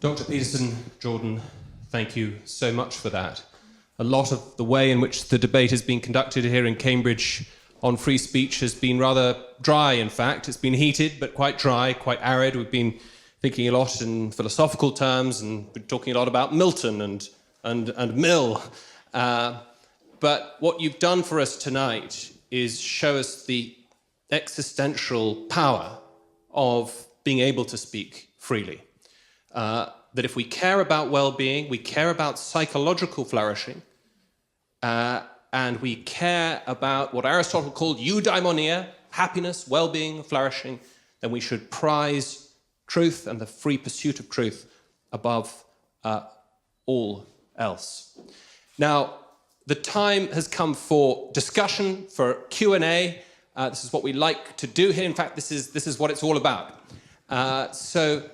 Dr. Peterson, Jordan, thank you so much for that. A lot of the way in which the debate has been conducted here in Cambridge on free speech has been rather dry, in fact. It's been heated, but quite dry, quite arid. We've been thinking a lot in philosophical terms and been talking a lot about Milton and Mill. But what you've done for us tonight is show us the existential power of being able to speak freely. That if we care about well-being, we care about psychological flourishing, and we care about what Aristotle called eudaimonia, happiness, well-being, flourishing, then we should prize truth and the free pursuit of truth above all else. Now, the time has come for discussion, for Q&A. This is what we like to do here. In fact, this is what it's all about. So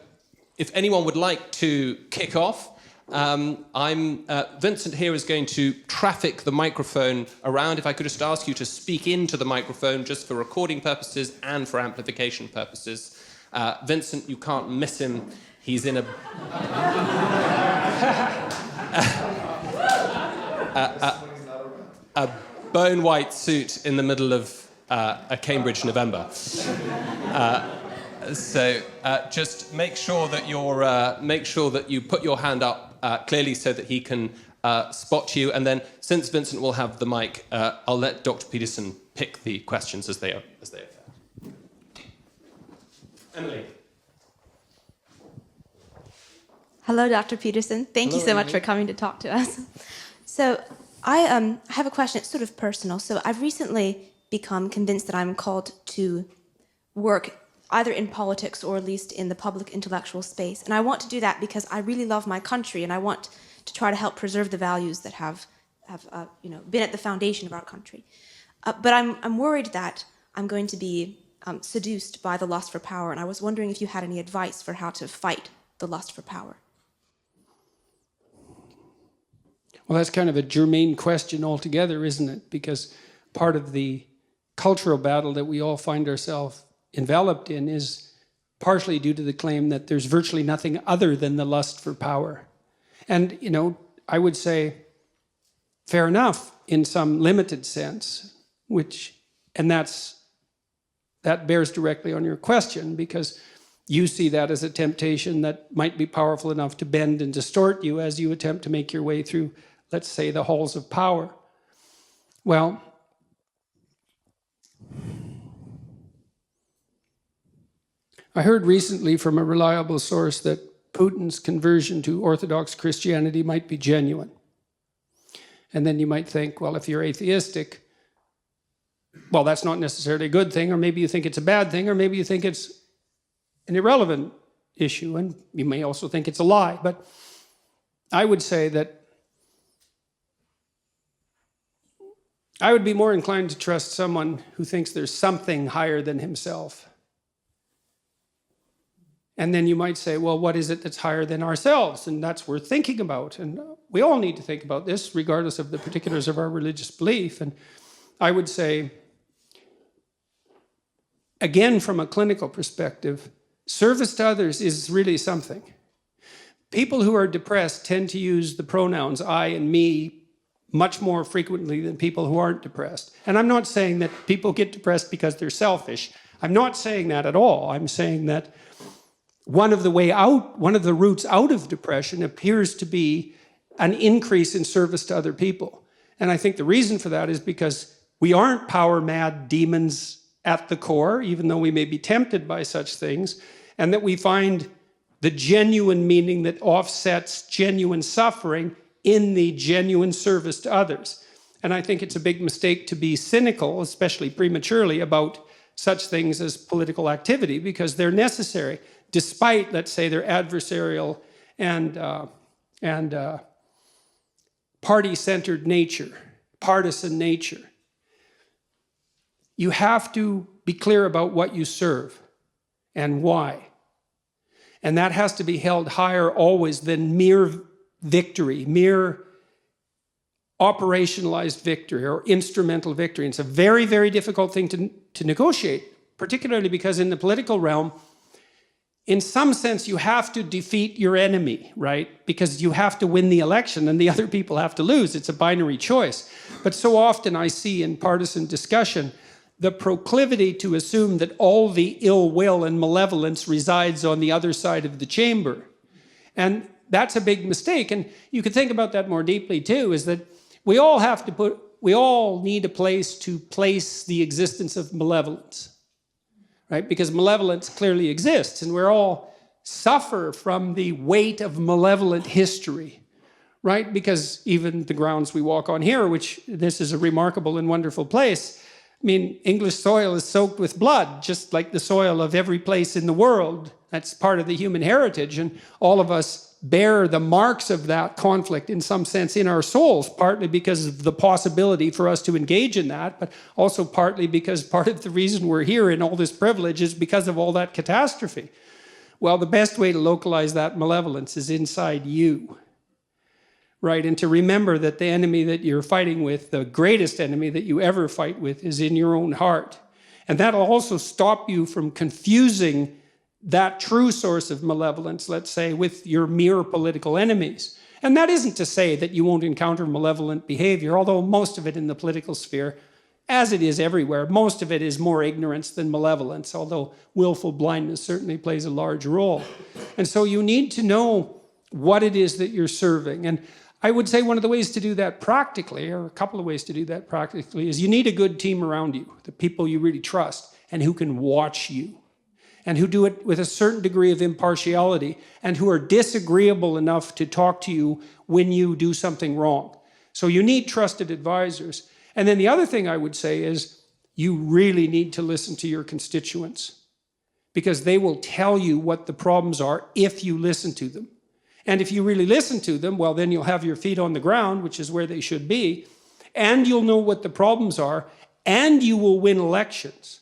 if anyone would like to kick off, Vincent here is going to traffic the microphone around. If I could just ask you to speak into the microphone just for recording purposes and for amplification purposes. Vincent, you can't miss him. He's in a bone white suit in the middle of a Cambridge November. So just make sure that you put your hand up clearly so that he can spot you. And then, since Vincent will have the mic, I'll let Dr. Peterson pick the questions as they are. Emily. Hello, Dr. Peterson. Thank you so much for coming to talk to us. So I have a question. It's sort of personal. So I've recently become convinced that I'm called to work either in politics or at least in the public intellectual space. And I want to do that because I really love my country and I want to try to help preserve the values that have been at the foundation of our country. But I'm worried that I'm going to be seduced by the lust for power, and I was wondering if you had any advice for how to fight the lust for power. Well, that's kind of a germane question altogether, isn't it? Because part of the cultural battle that we all find ourselves enveloped in is partially due to the claim that there's virtually nothing other than the lust for power. And, I would say, fair enough in some limited sense, that bears directly on your question, because you see that as a temptation that might be powerful enough to bend and distort you as you attempt to make your way through, let's say, the halls of power. Well, I heard recently from a reliable source that Putin's conversion to Orthodox Christianity might be genuine. And then you might think, well, if you're atheistic, well, that's not necessarily a good thing, or maybe you think it's a bad thing, or maybe you think it's an irrelevant issue, and you may also think it's a lie. But I would say that I would be more inclined to trust someone who thinks there's something higher than himself. And then you might say, well, what is it that's higher than ourselves? And that's worth thinking about. And we all need to think about this, regardless of the particulars of our religious belief. And I would say, again, from a clinical perspective, service to others is really something. People who are depressed tend to use the pronouns I and me much more frequently than people who aren't depressed. And I'm not saying that people get depressed because they're selfish. I'm not saying that at all. I'm saying that one of the routes out of depression appears to be an increase in service to other people. And I think the reason for that is because we aren't power-mad demons at the core, even though we may be tempted by such things, and that we find the genuine meaning that offsets genuine suffering in the genuine service to others. And I think it's a big mistake to be cynical, especially prematurely, about such things as political activity, because they're necessary, despite, let's say, their adversarial and party-centered nature, partisan nature. You have to be clear about what you serve and why. And that has to be held higher always than mere victory, mere operationalized victory or instrumental victory. And it's a very, very difficult thing to negotiate, particularly because in the political realm, in some sense, you have to defeat your enemy, right? Because you have to win the election and the other people have to lose. It's a binary choice. But so often I see in partisan discussion the proclivity to assume that all the ill will and malevolence resides on the other side of the chamber. And that's a big mistake. And you could think about that more deeply too, is that we all need a place to place the existence of malevolence. Right? Because malevolence clearly exists, and we all suffer from the weight of malevolent history, right? Because even the grounds we walk on here, which this is a remarkable and wonderful place, I mean, English soil is soaked with blood, just like the soil of every place in the world. That's part of the human heritage, and all of us bear the marks of that conflict in some sense in our souls, partly because of the possibility for us to engage in that, but also partly because part of the reason we're here in all this privilege is because of all that catastrophe. Well, the best way to localize that malevolence is inside you, right? And to remember that the enemy that you're fighting with, the greatest enemy that you ever fight with, is in your own heart. And that'll also stop you from confusing that true source of malevolence, let's say, with your mere political enemies. And that isn't to say that you won't encounter malevolent behavior, although most of it in the political sphere, as it is everywhere, most of it is more ignorance than malevolence, although willful blindness certainly plays a large role. And so you need to know what it is that you're serving. And I would say one of the ways to do that practically, or a couple of ways to do that practically, is you need a good team around you, the people you really trust, and who can watch you, and who do it with a certain degree of impartiality, and who are disagreeable enough to talk to you when you do something wrong. So you need trusted advisors. And then the other thing I would say is you really need to listen to your constituents, because they will tell you what the problems are if you listen to them. And if you really listen to them, well, then you'll have your feet on the ground, which is where they should be, and you'll know what the problems are, and you will win elections.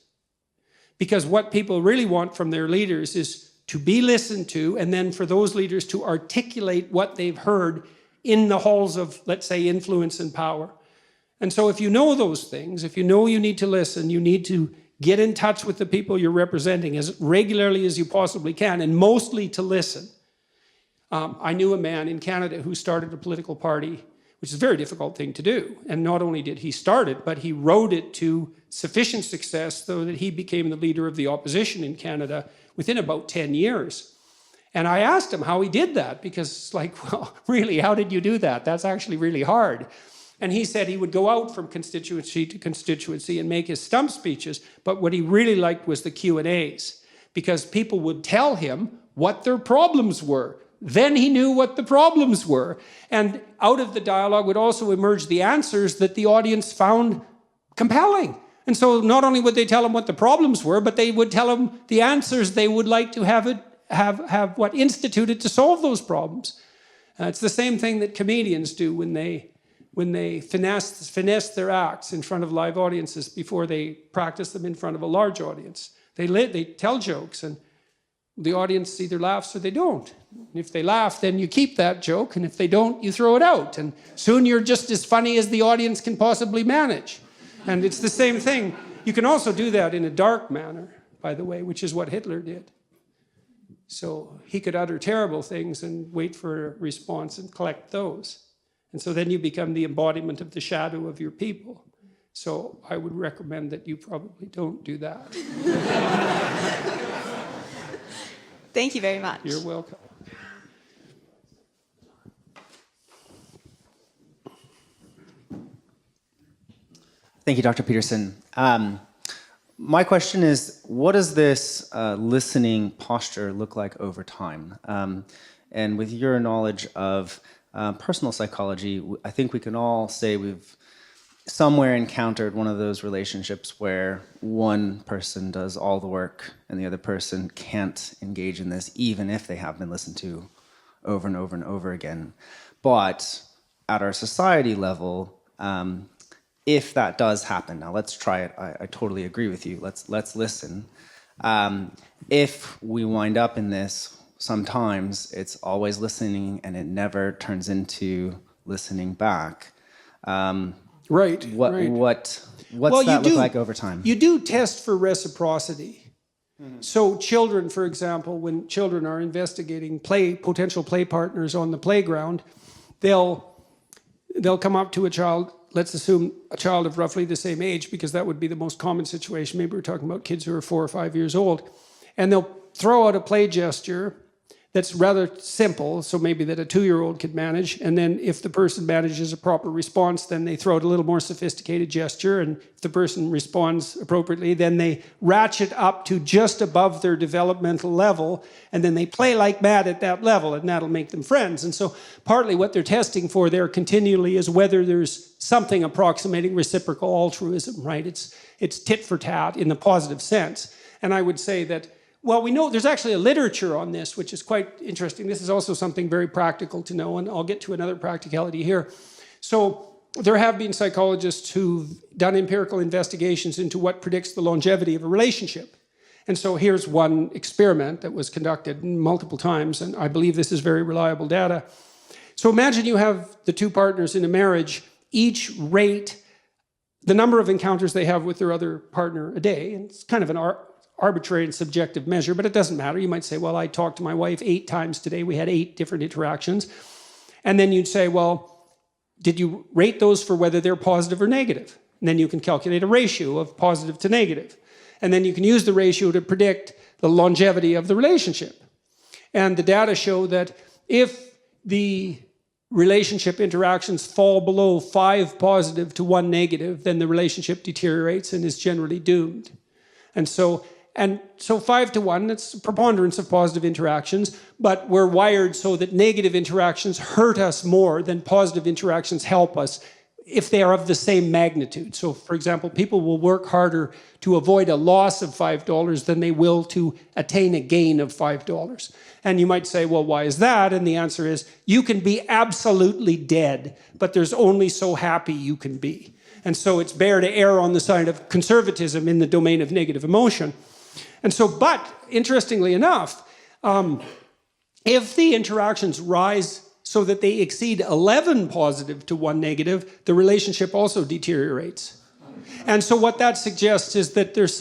Because what people really want from their leaders is to be listened to, and then for those leaders to articulate what they've heard in the halls of, let's say, influence and power. And so if you know those things, if you know you need to listen, you need to get in touch with the people you're representing as regularly as you possibly can, and mostly to listen. I knew a man in Canada who started a political party, which is a very difficult thing to do. And not only did he start it, but he rode it to sufficient success so that he became the leader of the opposition in Canada within about 10 years. And I asked him how he did that, because it's like, well, really, how did you do that? That's actually really hard. And he said he would go out from constituency to constituency and make his stump speeches, but what he really liked was the Q&As, because people would tell him what their problems were. Then he knew what the problems were. And out of the dialogue would also emerge the answers that the audience found compelling. And so not only would they tell him what the problems were, but they would tell him the answers they would like to have what instituted to solve those problems. It's the same thing that comedians do when they finesse their acts in front of live audiences before they practice them in front of a large audience. They tell jokes, and the audience either laughs or they don't. If they laugh, then you keep that joke, and if they don't, you throw it out. And soon you're just as funny as the audience can possibly manage. And it's the same thing. You can also do that in a dark manner, by the way, which is what Hitler did. So he could utter terrible things and wait for a response and collect those. And so then you become the embodiment of the shadow of your people. So I would recommend that you probably don't do that. Thank you very much. You're welcome. Thank you, Dr. Peterson. My question is, what does this listening posture look like over time? And with your knowledge of personal psychology, I think we can all say we've somewhere encountered one of those relationships where one person does all the work and the other person can't engage in this, even if they have been listened to over and over and over again. But at our society level, if that does happen, now let's try it. I totally agree with you. Let's listen. If we wind up in this, sometimes it's always listening and it never turns into listening back. Right. What's that look like over time? You do test for reciprocity. So children, for example, when children are investigating potential play partners on the playground, they'll come up to a child, let's assume a child of roughly the same age, because that would be the most common situation. Maybe we're talking about kids who are 4 or 5 years old. And they'll throw out a play gesture that's rather simple, so maybe that a 2-year-old could manage. And then if the person manages a proper response, then they throw out a little more sophisticated gesture. And if the person responds appropriately, then they ratchet up to just above their developmental level. And then they play like mad at that level, and that'll make them friends. And so partly what they're testing for there continually is whether there's something approximating reciprocal altruism, right? It's tit for tat in the positive sense. And I would say that, well, we know there's actually a literature on this, which is quite interesting. This is also something very practical to know, and I'll get to another practicality here. So there have been psychologists who've done empirical investigations into what predicts the longevity of a relationship. And so here's one experiment that was conducted multiple times, and I believe this is very reliable data. So imagine you have the two partners in a marriage, each rate the number of encounters they have with their other partner a day. And it's kind of an arbitrary and subjective measure, but it doesn't matter. You might say, well, I talked to my wife 8 times today. We had 8 different interactions. And then you'd say, well, did you rate those for whether they're positive or negative? And then you can calculate a ratio of positive to negative. And then you can use the ratio to predict the longevity of the relationship. And the data show that if the relationship interactions fall below 5 positive to 1 negative, then the relationship deteriorates and is generally doomed. And so 5 to 1, it's a preponderance of positive interactions, but we're wired so that negative interactions hurt us more than positive interactions help us if they are of the same magnitude. So, for example, people will work harder to avoid a loss of $5 than they will to attain a gain of $5. And you might say, well, why is that? And the answer is, you can be absolutely dead, but there's only so happy you can be. And so it's better to err on the side of conservatism in the domain of negative emotion. And so, but interestingly enough, if the interactions rise so that they exceed 11 positive to 1 negative, the relationship also deteriorates. And so what that suggests is that there's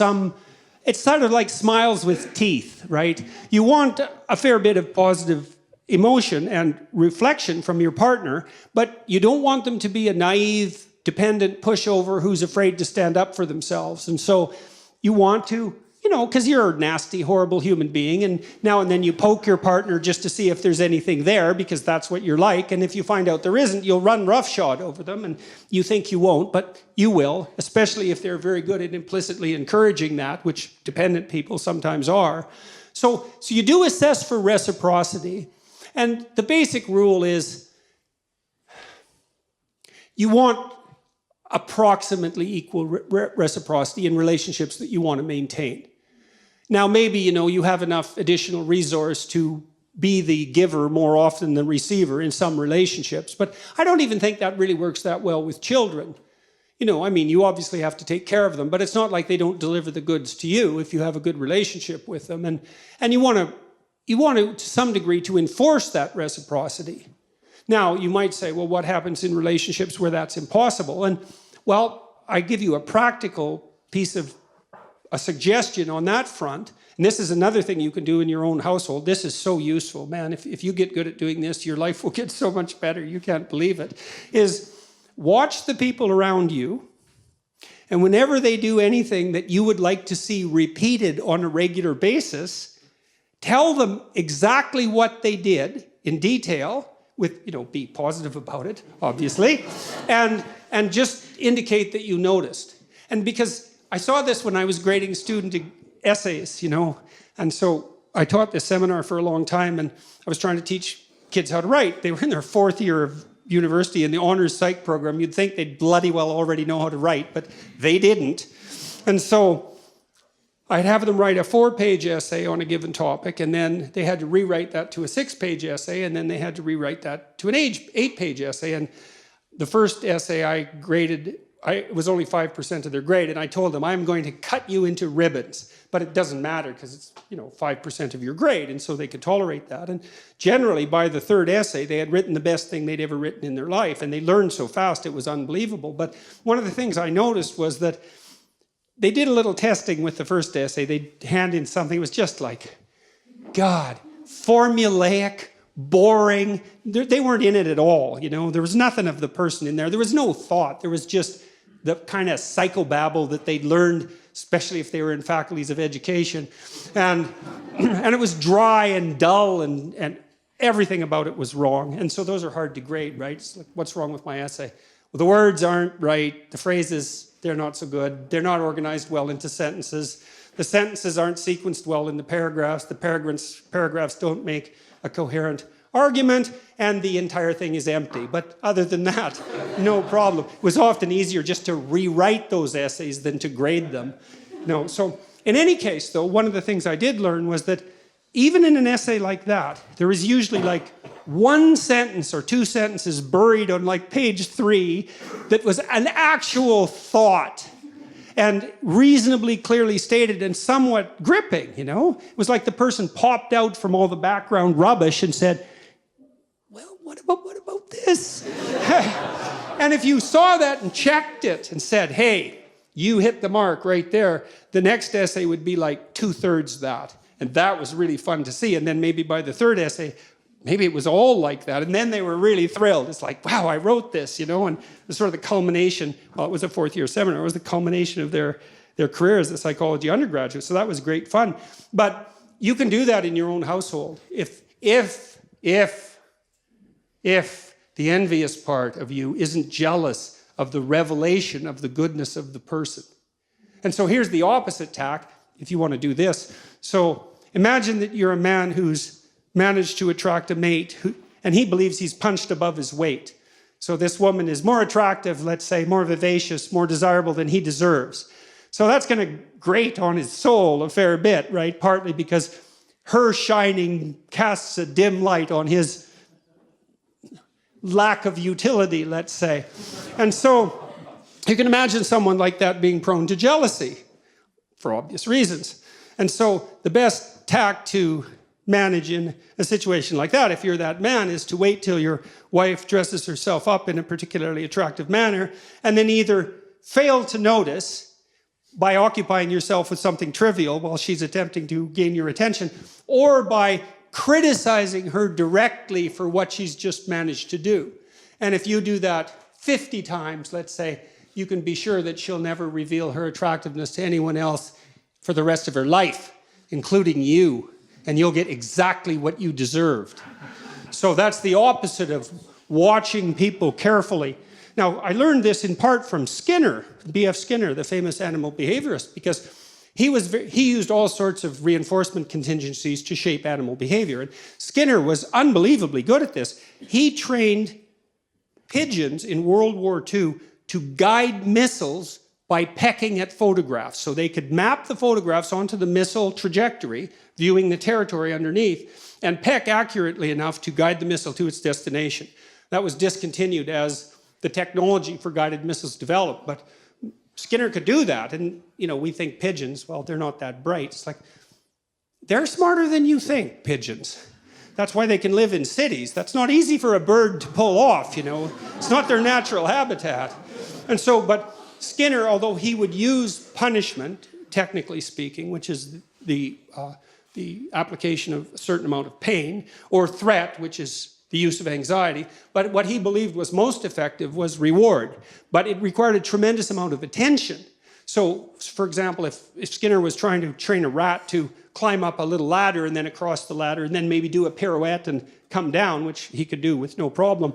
it's sort of like smiles with teeth, right? You want a fair bit of positive emotion and reflection from your partner, but you don't want them to be a naive, dependent pushover who's afraid to stand up for themselves. And so you want to, because you're a nasty, horrible human being, and now and then you poke your partner just to see if there's anything there, because that's what you're like. And if you find out there isn't, you'll run roughshod over them, and you think you won't, but you will, especially if they're very good at implicitly encouraging that, which dependent people sometimes are. So you do assess for reciprocity, and the basic rule is you want approximately equal reciprocity in relationships that you want to maintain. Now, maybe, you have enough additional resource to be the giver more often than receiver in some relationships, but I don't even think that really works that well with children. You obviously have to take care of them, but it's not like they don't deliver the goods to you if you have a good relationship with them. And you want to some degree, to enforce that reciprocity. Now, you might say, well, what happens in relationships where that's impossible? And, well, I give you a practical piece of a suggestion on that front. And this is another thing you can do in your own household. This is so useful, man. If you get good at doing this, your life will get so much better. You can't believe it. Is watch the people around you, and whenever they do anything that you would like to see repeated on a regular basis, tell them exactly what they did in detail, with, be positive about it, obviously, and just indicate that you noticed. And because I saw this when I was grading student essays, and so I taught this seminar for a long time, and I was trying to teach kids how to write. They were in their 4th year of university in the honors psych program. You'd think they'd bloody well already know how to write, but they didn't. And so I'd have them write a 4-page essay on a given topic, and then they had to rewrite that to a 6-page essay, and then they had to rewrite that to an 8-page essay. And the first essay I graded, it was only 5% of their grade, and I told them, I'm going to cut you into ribbons, but it doesn't matter because it's 5% of your grade, and so they could tolerate that. And generally, by the 3rd essay, they had written the best thing they'd ever written in their life, and they learned so fast it was unbelievable. But one of the things I noticed was that they did a little testing with the first essay. They'd hand in something. It was just like, God, formulaic, boring. They weren't in it at all, you know. There was nothing of the person in there. There was no thought. There was just the kind of psychobabble that they'd learned, especially if they were in faculties of education. And it was dry and dull, and everything about it was wrong. And so those are hard to grade, right? It's like, what's wrong with my essay? Well, the words aren't right. The phrases, they're not so good. They're not organized well into sentences. The sentences aren't sequenced well in the paragraphs. The paragraphs don't make a coherent argument, and the entire thing is empty. But other than that, no problem. It was often easier just to rewrite those essays than to grade them. No, so in any case, though, one of the things I did learn was that even in an essay like that, there is usually like one sentence or two sentences buried on like page 3 that was an actual thought and reasonably clearly stated and somewhat gripping, you know? It was like the person popped out from all the background rubbish and said, well, what about this? And if you saw that and checked it and said, hey, you hit the mark right there, the next essay would be like 2/3 that. And that was really fun to see. And then maybe by the third essay, maybe it was all like that. And then they were really thrilled. It's like, wow, I wrote this, you know? And it was sort of the culmination. Well, it was a fourth-year seminar. It was the culmination of their career as a psychology undergraduate. So that was great fun. But you can do that in your own household. If the envious part of you isn't jealous of the revelation of the goodness of the person. And so here's the opposite tack, if you want to do this. So imagine that you're a man who's managed to attract a mate and he believes he's punched above his weight. So this woman is more attractive, let's say, more vivacious, more desirable than he deserves. So that's going to grate on his soul a fair bit, right? Partly because her shining casts a dim light on his lack of utility, let's say. And so you can imagine someone like that being prone to jealousy for obvious reasons. And so the best tack to manage in a situation like that, if you're that man, is to wait till your wife dresses herself up in a particularly attractive manner and then either fail to notice by occupying yourself with something trivial while she's attempting to gain your attention, or by criticizing her directly for what she's just managed to do. And if you do that 50 times, let's say, you can be sure that she'll never reveal her attractiveness to anyone else for the rest of her life, including you. And you'll get exactly what you deserved. So that's the opposite of watching people carefully. Now, I learned this in part from Skinner, B.F. Skinner, the famous animal behaviorist, because he used all sorts of reinforcement contingencies to shape animal behavior. And Skinner was unbelievably good at this. He trained pigeons in World War II to guide missiles by pecking at photographs. So they could map the photographs onto the missile trajectory, viewing the territory underneath, and peck accurately enough to guide the missile to its destination. That was discontinued as the technology for guided missiles developed, but Skinner could do that. And, you know, we think pigeons, well, they're not that bright. It's like, they're smarter than you think, pigeons. That's why they can live in cities. That's not easy for a bird to pull off, you know. It's not their natural habitat. And so, but Skinner, although he would use punishment, technically speaking, which is the application of a certain amount of pain, or threat, which is the use of anxiety, but what he believed was most effective was reward. But it required a tremendous amount of attention. So, for example, if Skinner was trying to train a rat to climb up a little ladder and then across the ladder and then maybe do a pirouette and come down, which he could do with no problem,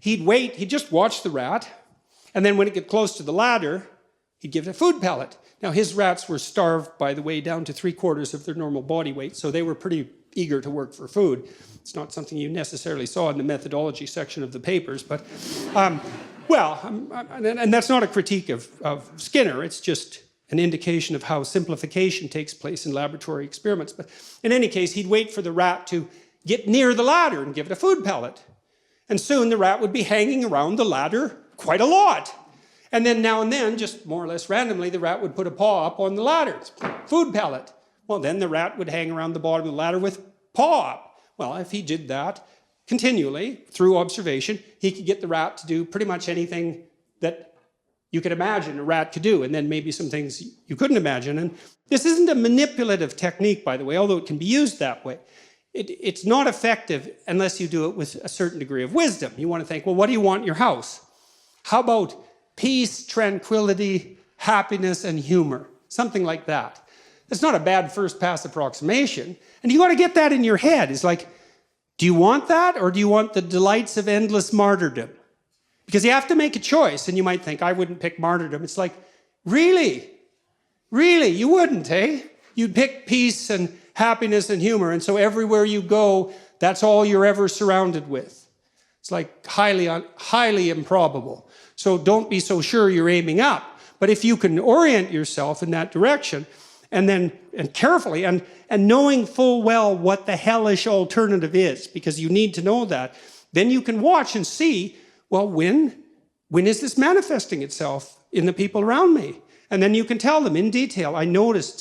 he'd just watch the rat, and then when it got close to the ladder, he'd give it a food pellet. Now, his rats were starved, by the way, down to 3/4 of their normal body weight, so they were pretty eager to work for food. It's not something you necessarily saw in the methodology section of the papers, but, and that's not a critique of Skinner, it's just an indication of how simplification takes place in laboratory experiments. But in any case, he'd wait for the rat to get near the ladder and give it a food pellet. And soon the rat would be hanging around the ladder quite a lot. And then now and then, just more or less randomly, the rat would put a paw up on the ladder. Food pellet. Well, then the rat would hang around the bottom of the ladder with paw up. Well, if he did that continually, through observation, he could get the rat to do pretty much anything that you could imagine a rat could do, and then maybe some things you couldn't imagine. And this isn't a manipulative technique, by the way, although it can be used that way. It's not effective unless you do it with a certain degree of wisdom. You want to think, well, what do you want in your house? How about peace, tranquility, happiness, and humor? Something like that. It's not a bad first pass approximation. And you got to get that in your head. It's like, do you want that, or do you want the delights of endless martyrdom? Because you have to make a choice, and you might think, I wouldn't pick martyrdom. It's like, really? Really? You wouldn't, eh? You'd pick peace and happiness and humor, and so everywhere you go, that's all you're ever surrounded with. It's like highly improbable. So don't be so sure you're aiming up. But if you can orient yourself in that direction, and carefully, and knowing full well what the hellish alternative is, because you need to know that, then you can watch and see, well, when is this manifesting itself in the people around me? And then you can tell them in detail, I noticed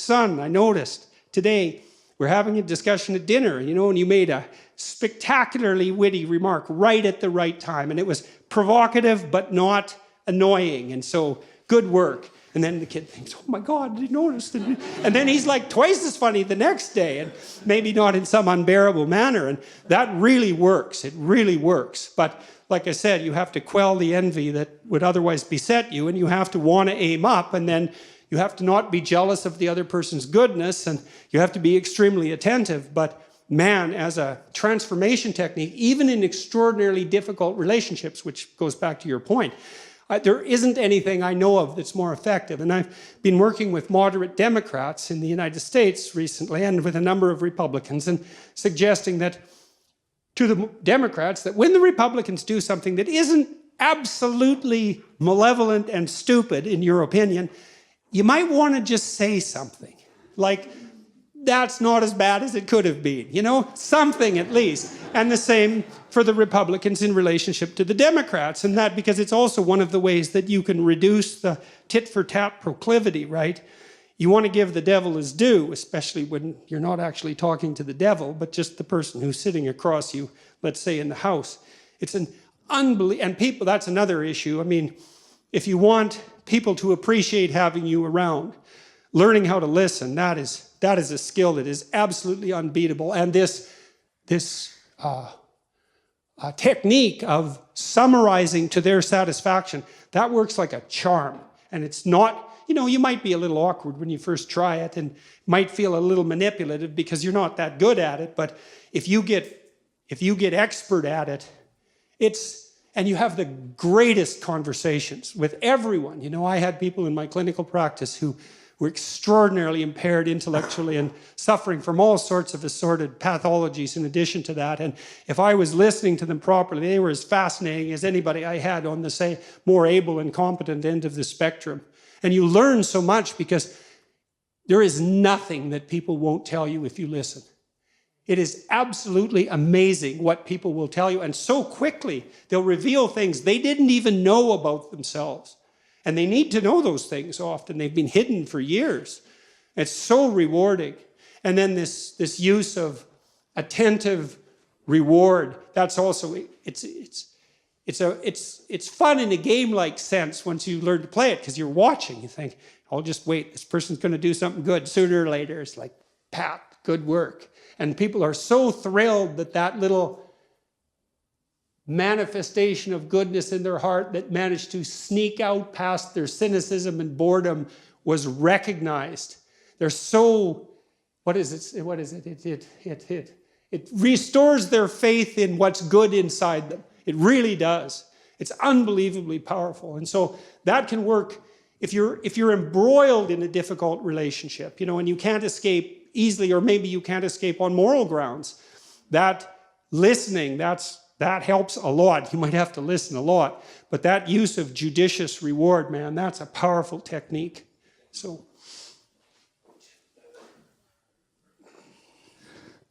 today we're having a discussion at dinner, and you made a spectacularly witty remark right at the right time. And it was provocative, but not annoying. And so, good work. And then the kid thinks, oh my God, did you notice? And then he's like twice as funny the next day, and maybe not in some unbearable manner. And that really works. It really works. But like I said, you have to quell the envy that would otherwise beset you, and you have to want to aim up, and then you have to not be jealous of the other person's goodness, and you have to be extremely attentive. But man, as a transformation technique, even in extraordinarily difficult relationships, which goes back to your point, there isn't anything I know of that's more effective. And I've been working with moderate Democrats in the United States recently, and with a number of Republicans, and suggesting that to the Democrats that when the Republicans do something that isn't absolutely malevolent and stupid, in your opinion, you might want to just say something. Like, that's not as bad as it could have been, something at least. And the same for the Republicans in relationship to the Democrats, and that because it's also one of the ways that you can reduce the tit-for-tat proclivity, right? You want to give the devil his due, especially when you're not actually talking to the devil, but just the person who's sitting across you, let's say in the house. It's an unbelievable, and people, that's another issue. I mean, if you want people to appreciate having you around, learning how to listen, that is a skill that is absolutely unbeatable. And this technique of summarizing to their satisfaction, that works like a charm. And it's not, you might be a little awkward when you first try it, and might feel a little manipulative because you're not that good at it. But if you get expert at it, and you have the greatest conversations with everyone. I had people in my clinical practice who were extraordinarily impaired intellectually and suffering from all sorts of assorted pathologies in addition to that. And if I was listening to them properly, they were as fascinating as anybody I had on the, say, more able and competent end of the spectrum. And you learn so much because there is nothing that people won't tell you if you listen. It is absolutely amazing what people will tell you. And so quickly, they'll reveal things they didn't even know about themselves. And they need to know those things often. They've been hidden for years. It's so rewarding. And then this use of attentive reward, that's also, it's fun in a game-like sense once you learn to play it, because you're watching. You think, I'll just wait. This person's going to do something good sooner or later. It's like, pat, good work. And people are so thrilled that little manifestation of goodness in their heart that managed to sneak out past their cynicism and boredom was recognized. They're so, it restores their faith in what's good inside them. It really does. It's unbelievably powerful. And so that can work if you're embroiled in a difficult relationship, and you can't escape easily, or maybe you can't escape on moral grounds. That listening, that helps a lot. You might have to listen a lot, but that use of judicious reward, man, that's a powerful technique. So,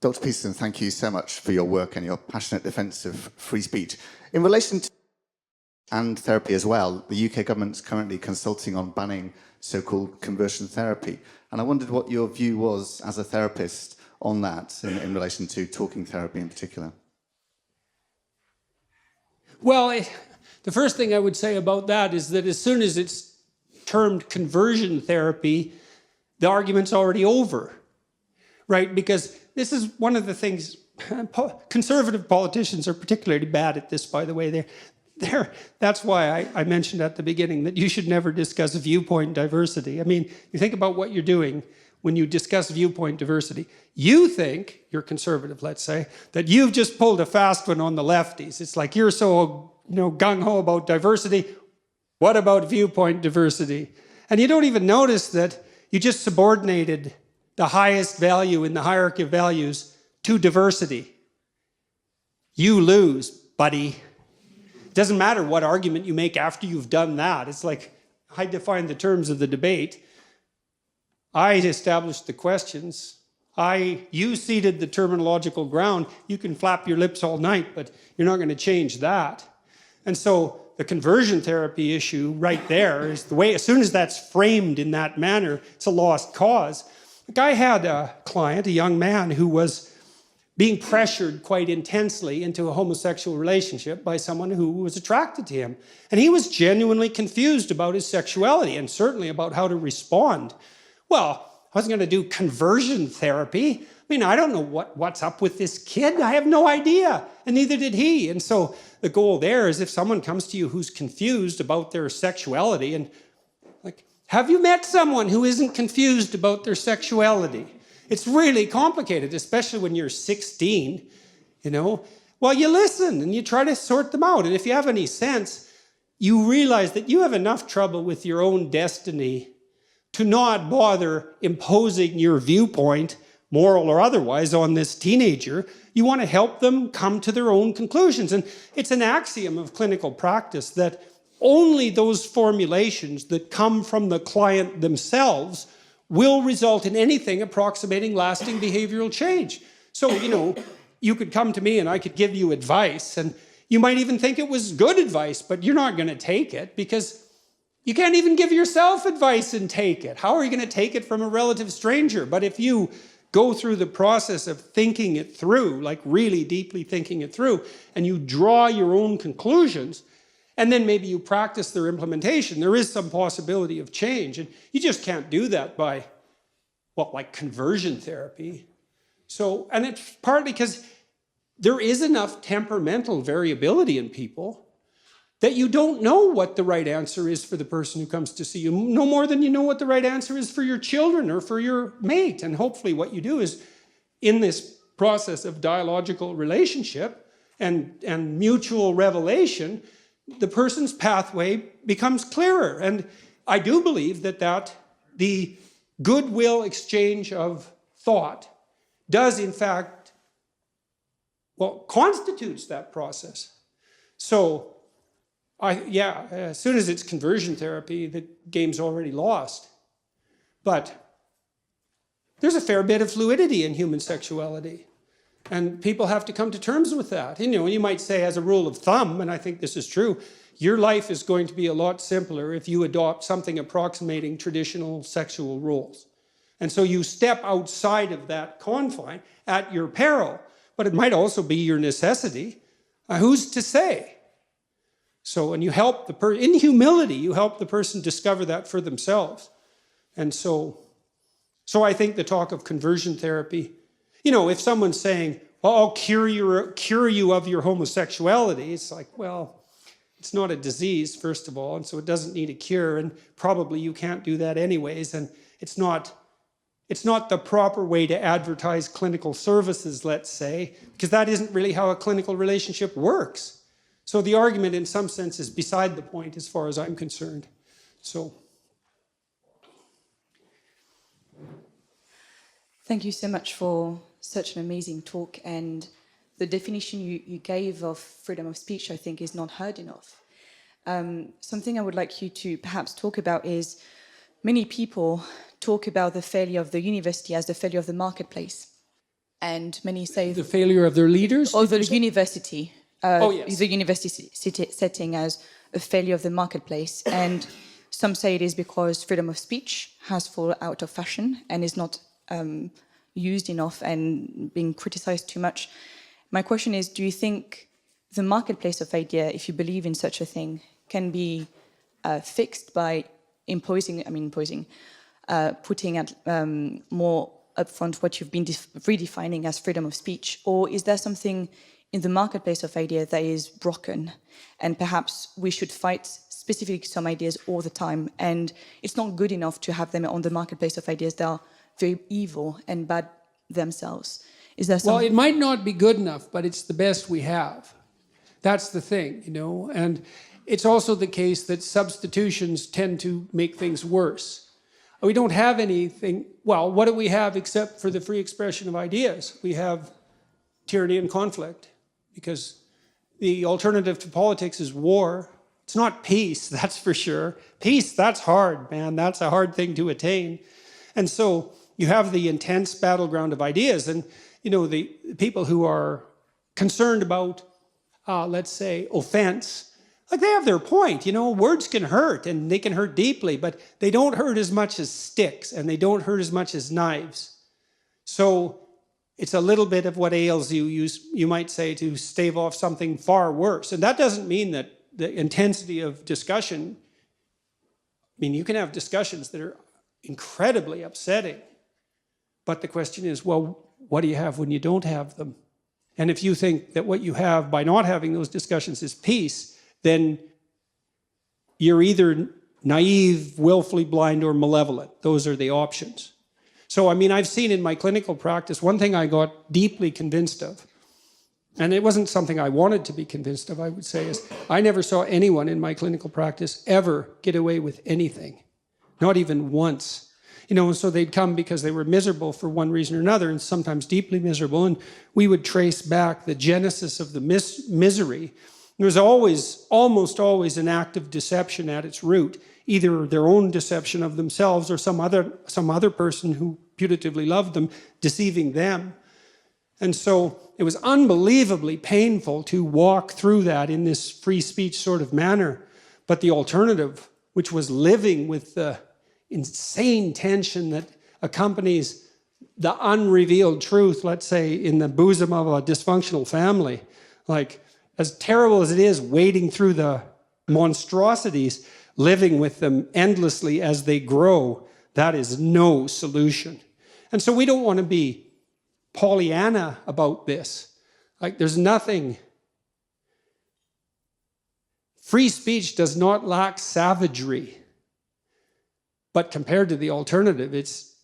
Dr. Peterson, thank you so much for your work and your passionate defence of free speech. In relation to and therapy as well, the UK government's currently consulting on banning so-called conversion therapy. And I wondered what your view was as a therapist on that in relation to talking therapy in particular. Well, The first thing I would say about that is that as soon as it's termed conversion therapy, the argument's already over, right? Because this is one of the things, conservative politicians are particularly bad at this, by the way. That's why I mentioned at the beginning that you should never discuss viewpoint diversity. I mean, you think about what you're doing when you discuss viewpoint diversity. You think, you're conservative, let's say, that you've just pulled a fast one on the lefties. It's like you're so gung-ho about diversity. What about viewpoint diversity? And you don't even notice that you just subordinated the highest value in the hierarchy of values to diversity. You lose, buddy. It doesn't matter what argument you make after you've done that. It's like, I define the terms of the debate. I established the questions. You seeded the terminological ground. You can flap your lips all night, but you're not going to change that. And so the conversion therapy issue right there is the way, as soon as that's framed in that manner, it's a lost cause. Like I had a client, a young man, who was being pressured quite intensely into a homosexual relationship by someone who was attracted to him. And he was genuinely confused about his sexuality and certainly about how to respond. Well, I wasn't going to do conversion therapy. I mean, I don't know what's up with this kid. I have no idea. And neither did he. And so the goal there is if someone comes to you who's confused about their sexuality, and like, have you met someone who isn't confused about their sexuality? It's really complicated, especially when you're 16, Well, you listen and you try to sort them out. And if you have any sense, you realize that you have enough trouble with your own destiny to not bother imposing your viewpoint, moral or otherwise, on this teenager. You want to help them come to their own conclusions. And it's an axiom of clinical practice that only those formulations that come from the client themselves will result in anything approximating lasting behavioral change. So, you could come to me and I could give you advice, and you might even think it was good advice, but you're not going to take it because you can't even give yourself advice and take it. How are you going to take it from a relative stranger? But if you go through the process of thinking it through, like really deeply thinking it through, and you draw your own conclusions, and then maybe you practice their implementation, there is some possibility of change. And you just can't do that by, like conversion therapy. So, and it's partly because there is enough temperamental variability in people that you don't know what the right answer is for the person who comes to see you, no more than you know what the right answer is for your children or for your mate. And hopefully what you do is, in this process of dialogical relationship and mutual revelation, the person's pathway becomes clearer. And I do believe that the goodwill exchange of thought does, in fact, constitutes that process. So, as soon as it's conversion therapy, the game's already lost. But there's a fair bit of fluidity in human sexuality. And people have to come to terms with that. You might say, as a rule of thumb, and I think this is true, your life is going to be a lot simpler if you adopt something approximating traditional sexual roles. And so you step outside of that confine at your peril. But it might also be your necessity. Who's to say? So, and you help the person, in humility, you help the person discover that for themselves. And so I think the talk of conversion therapy, if someone's saying, I'll cure you of your homosexuality, it's like, it's not a disease, first of all, and so it doesn't need a cure, and probably you can't do that anyways, and it's not the proper way to advertise clinical services, let's say, because that isn't really how a clinical relationship works. So the argument, in some sense, is beside the point as far as I'm concerned. So. Thank you so much for such an amazing talk, and the definition you gave of freedom of speech, I think, is not heard enough. Something I would like you to perhaps talk about is many people talk about the failure of the university as the failure of the marketplace. And many say... The failure of their leaders? Or the university. Yes. The university setting as a failure of the marketplace. And some say it is because freedom of speech has fallen out of fashion and is not used enough and being criticized too much. My question is, do you think the marketplace of idea, if you believe in such a thing, can be fixed by putting at more upfront what you've been redefining as freedom of speech? Or is there something in the marketplace of ideas that is broken, and perhaps we should fight specifically some ideas all the time, and it's not good enough to have them on the marketplace of ideas that are very evil and bad themselves? Is there Well, it might not be good enough, but it's the best we have. That's the thing, and it's also the case that substitutions tend to make things worse. We don't have anything, well, what do we have except for the free expression of ideas? We have tyranny and conflict, because the alternative to politics is war. It's not peace, that's for sure. Peace, that's hard, man. That's a hard thing to attain. And so you have the intense battleground of ideas, and the people who are concerned about, let's say, offense, like they have their point. Words can hurt, and they can hurt deeply, but they don't hurt as much as sticks, and they don't hurt as much as knives. So it's a little bit of what ails you, you might say, to stave off something far worse. And that doesn't mean that the intensity of discussion, you can have discussions that are incredibly upsetting. But the question is, well, what do you have when you don't have them? And if you think that what you have by not having those discussions is peace, then you're either naive, willfully blind, or malevolent. Those are the options. So, I've seen in my clinical practice, one thing I got deeply convinced of, and it wasn't something I wanted to be convinced of, I would say, is I never saw anyone in my clinical practice ever get away with anything. Not even once. And so they'd come because they were miserable for one reason or another, and sometimes deeply miserable, and we would trace back the genesis of the misery. There was almost always an act of deception at its root, either their own deception of themselves or some other person who putatively loved them, deceiving them. And so it was unbelievably painful to walk through that in this free speech sort of manner. But the alternative, which was living with the insane tension that accompanies the unrevealed truth, let's say, in the bosom of a dysfunctional family, like as terrible as it is, wading through the monstrosities, living with them endlessly as they grow, that is no solution. And so we don't want to be Pollyanna about this. Like, there's nothing. Free speech does not lack savagery. But compared to the alternative, it's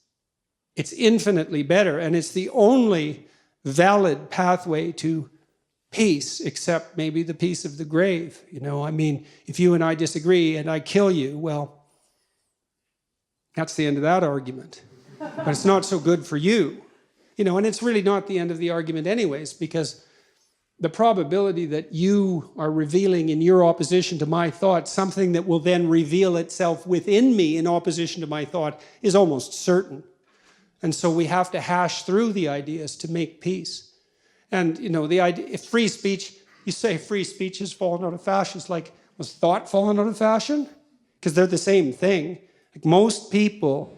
infinitely better. And it's the only valid pathway to peace, except maybe the peace of the grave. If you and I disagree and I kill you, well, that's the end of that argument. But it's not so good for you. And it's really not the end of the argument anyways, because the probability that you are revealing in your opposition to my thought something that will then reveal itself within me in opposition to my thought is almost certain. And so we have to hash through the ideas to make peace. And, the idea, if free speech, you say free speech has fallen out of fashion, it's like, was thought fallen out of fashion? Because they're the same thing. Like most people,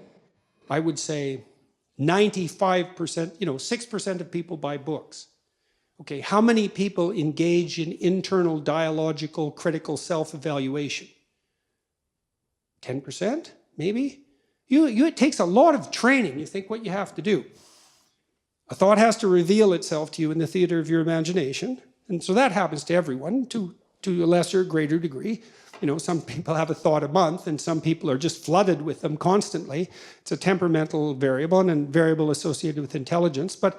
I would say 95%, 6% of people buy books. Okay, how many people engage in internal dialogical critical self-evaluation? 10%, maybe? It takes a lot of training. You think what you have to do. A thought has to reveal itself to you in the theater of your imagination. And so that happens to everyone to a lesser or greater degree. Some people have a thought a month, and some people are just flooded with them constantly. It's a temperamental variable and a variable associated with intelligence. But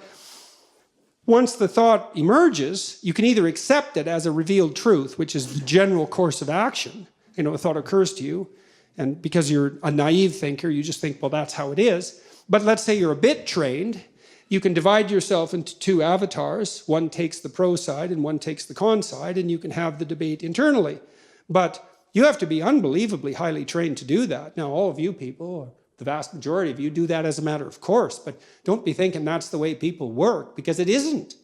once the thought emerges, you can either accept it as a revealed truth, which is the general course of action. A thought occurs to you, and because you're a naive thinker, you just think, well, that's how it is. But let's say you're a bit trained, you can divide yourself into two avatars. One takes the pro side and one takes the con side, and you can have the debate internally. But you have to be unbelievably highly trained to do that. Now, all of you people, or the vast majority of you, do that as a matter of course, but don't be thinking that's the way people work, because it isn't.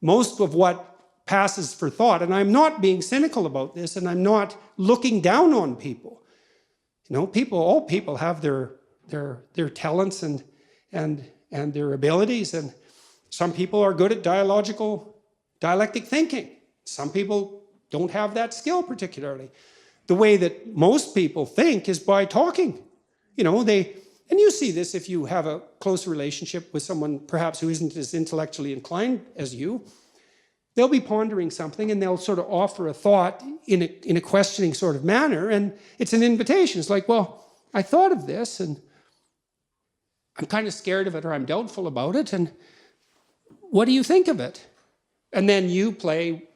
Most of what passes for thought, and I'm not being cynical about this, and I'm not looking down on people. All people have their talents and their abilities, and some people are good at dialectic thinking. Some people don't have that skill particularly. The way that most people think is by talking. You know, and you see this if you have a close relationship with someone perhaps who isn't as intellectually inclined as you. They'll be pondering something and they'll sort of offer a thought in a questioning sort of manner, and it's an invitation. It's like, well, I thought of this and I'm kind of scared of it, or I'm doubtful about it, and what do you think of it? And then you play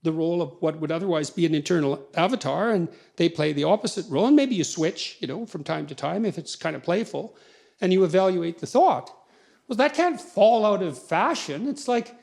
the role of what would otherwise be an internal avatar, and they play the opposite role, and maybe you switch, you know, from time to time if it's kind of playful, and you evaluate the thought. Well, that can't fall out of fashion. It's like,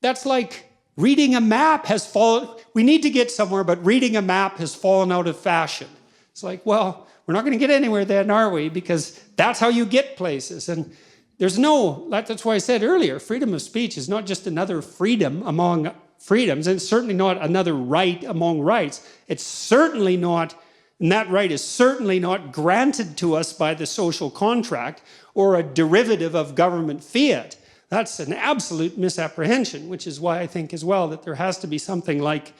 that's like reading a map has fallen. We need to get somewhere, but reading a map has fallen out of fashion. It's like, well, we're not going to get anywhere then, are we? Because that's how you get places. And there's no, that's why I said earlier, freedom of speech is not just another freedom among freedoms, and it's certainly not another right among rights. It's certainly not, and that right is certainly not granted to us by the social contract or a derivative of government fiat. That's an absolute misapprehension, which is why I think as well that there has to be something like,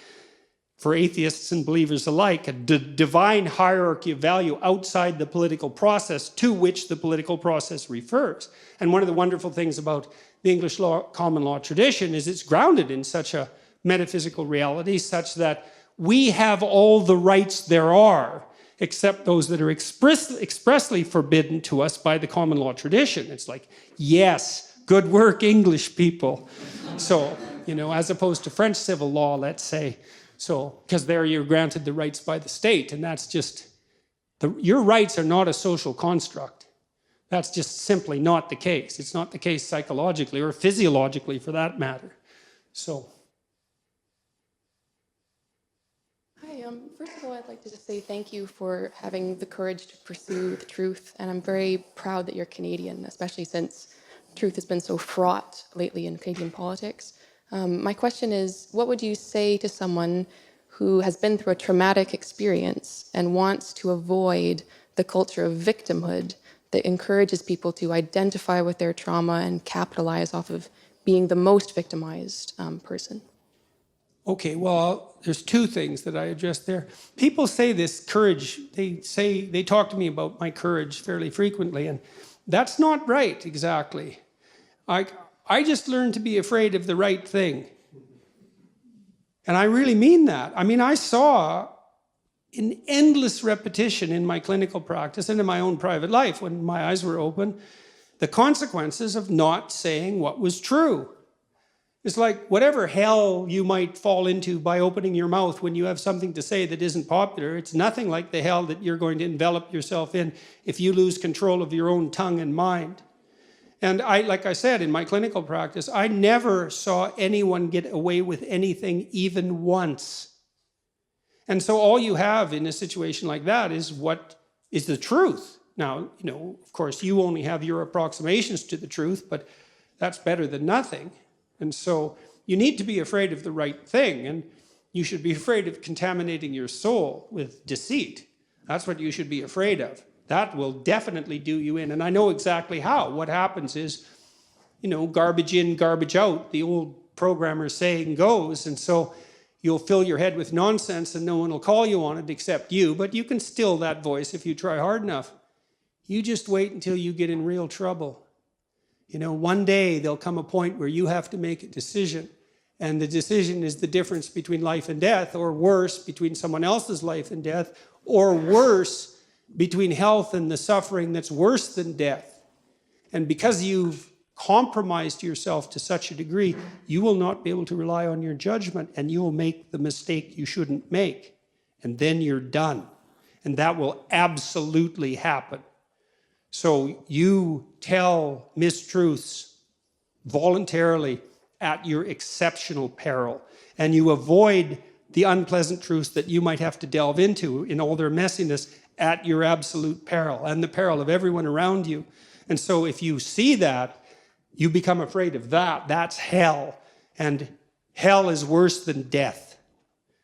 for atheists and believers alike, a divine hierarchy of value outside the political process to which the political process refers. And one of the wonderful things about the English law, common law tradition is it's grounded in such a metaphysical reality such that we have all the rights there are, except those that are expressly forbidden to us by the common law tradition. It's like, yes, good work, English people. So, you know, as opposed to French civil law, let's say. So, because there you're granted the rights by the state, and that's just, your rights are not a social construct. That's just simply not the case. It's not the case psychologically or physiologically for that matter. So. Hi, first of all, I'd like to just say thank you for having the courage to pursue the truth, and I'm very proud that you're Canadian, especially since truth has been so fraught lately in Canadian politics. My question is, what would you say to someone who has been through a traumatic experience and wants to avoid the culture of victimhood that encourages people to identify with their trauma and capitalize off of being the most victimized person? Okay, well, there's two things that I addressed there. People say this courage, they talk to me about my courage fairly frequently, and that's not right exactly. I just learned to be afraid of the right thing. And I really mean that. I mean, I saw in endless repetition in my clinical practice and in my own private life, when my eyes were open, the consequences of not saying what was true. It's like whatever hell you might fall into by opening your mouth when you have something to say that isn't popular, it's nothing like the hell that you're going to envelop yourself in if you lose control of your own tongue and mind. And like I said, in my clinical practice, I never saw anyone get away with anything even once. And so all you have in a situation like that is what is the truth. Now, you know, of course, you only have your approximations to the truth, but that's better than nothing. And so you need to be afraid of the right thing, and you should be afraid of contaminating your soul with deceit. That's what you should be afraid of. That will definitely do you in. And I know exactly how. What happens is, you know, garbage in, garbage out, the old programmer saying goes. And so you'll fill your head with nonsense and no one will call you on it except you. But you can still that voice if you try hard enough. You just wait until you get in real trouble. You know, one day there'll come a point where you have to make a decision. And the decision is the difference between life and death, or worse, between someone else's life and death, or worse, between health and the suffering that's worse than death. And because you've compromised yourself to such a degree, you will not be able to rely on your judgment, and you will make the mistake you shouldn't make. And then you're done. And that will absolutely happen. So you tell mistruths voluntarily at your exceptional peril, and you avoid the unpleasant truths that you might have to delve into in all their messiness at your absolute peril and the peril of everyone around you. And so if you see that, you become afraid of that. That's hell. And hell is worse than death.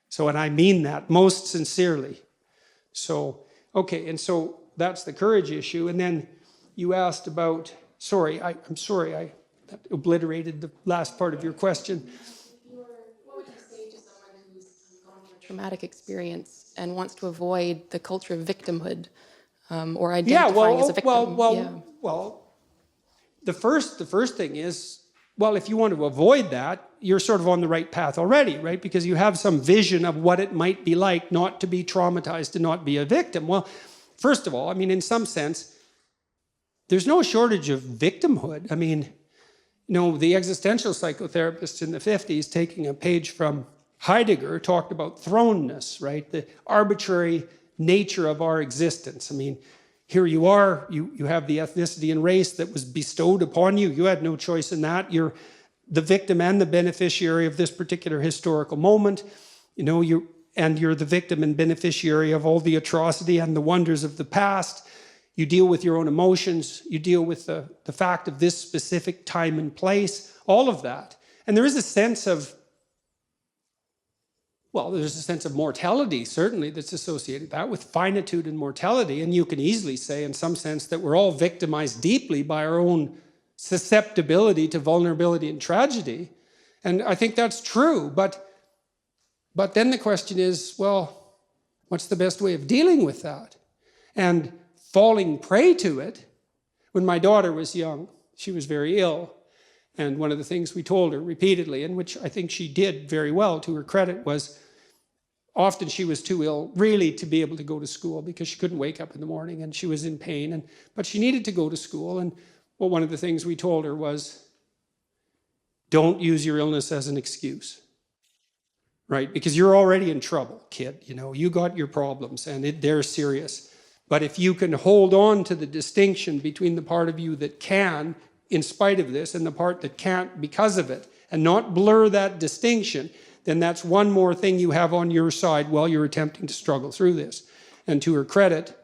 So, and I mean that most sincerely. So, okay, and so that's the courage issue. And then you asked about, I'm sorry, I obliterated the last part of your question. What would you say to traumatic experience and wants to avoid the culture of victimhood or identifying as a victim. Well, the first thing is, well, if you want to avoid that, you're sort of on the right path already, right? Because you have some vision of what it might be like not to be traumatized, to not be a victim. Well, first of all, I mean, in some sense, there's no shortage of victimhood. I mean, you know, the existential psychotherapists in the 50s, taking a page from Heidegger, talked about thrownness, right? The arbitrary nature of our existence. I mean, here you are, you have the ethnicity and race that was bestowed upon you. You had no choice in that. You're the victim and the beneficiary of this particular historical moment. You know, you're the victim and beneficiary of all the atrocity and the wonders of the past. You deal with your own emotions. You deal with the fact of this specific time and place, all of that. And there is a sense of, well, there's a sense of mortality, certainly, that's associated with that, with finitude and mortality. And you can easily say, in some sense, that we're all victimized deeply by our own susceptibility to vulnerability and tragedy. And I think that's true. But then the question is, well, what's the best way of dealing with that? And falling prey to it. When my daughter was young, she was very ill. And one of the things we told her repeatedly, and which I think she did very well to her credit, was often she was too ill really to be able to go to school because she couldn't wake up in the morning and she was in pain. But she needed to go to school. And well, one of the things we told her was, don't use your illness as an excuse, right? Because you're already in trouble, kid. You know, you got your problems and they're serious. But if you can hold on to the distinction between the part of you that can, in spite of this, and the part that can't because of it, and not blur that distinction, then that's one more thing you have on your side while you're attempting to struggle through this. And to her credit,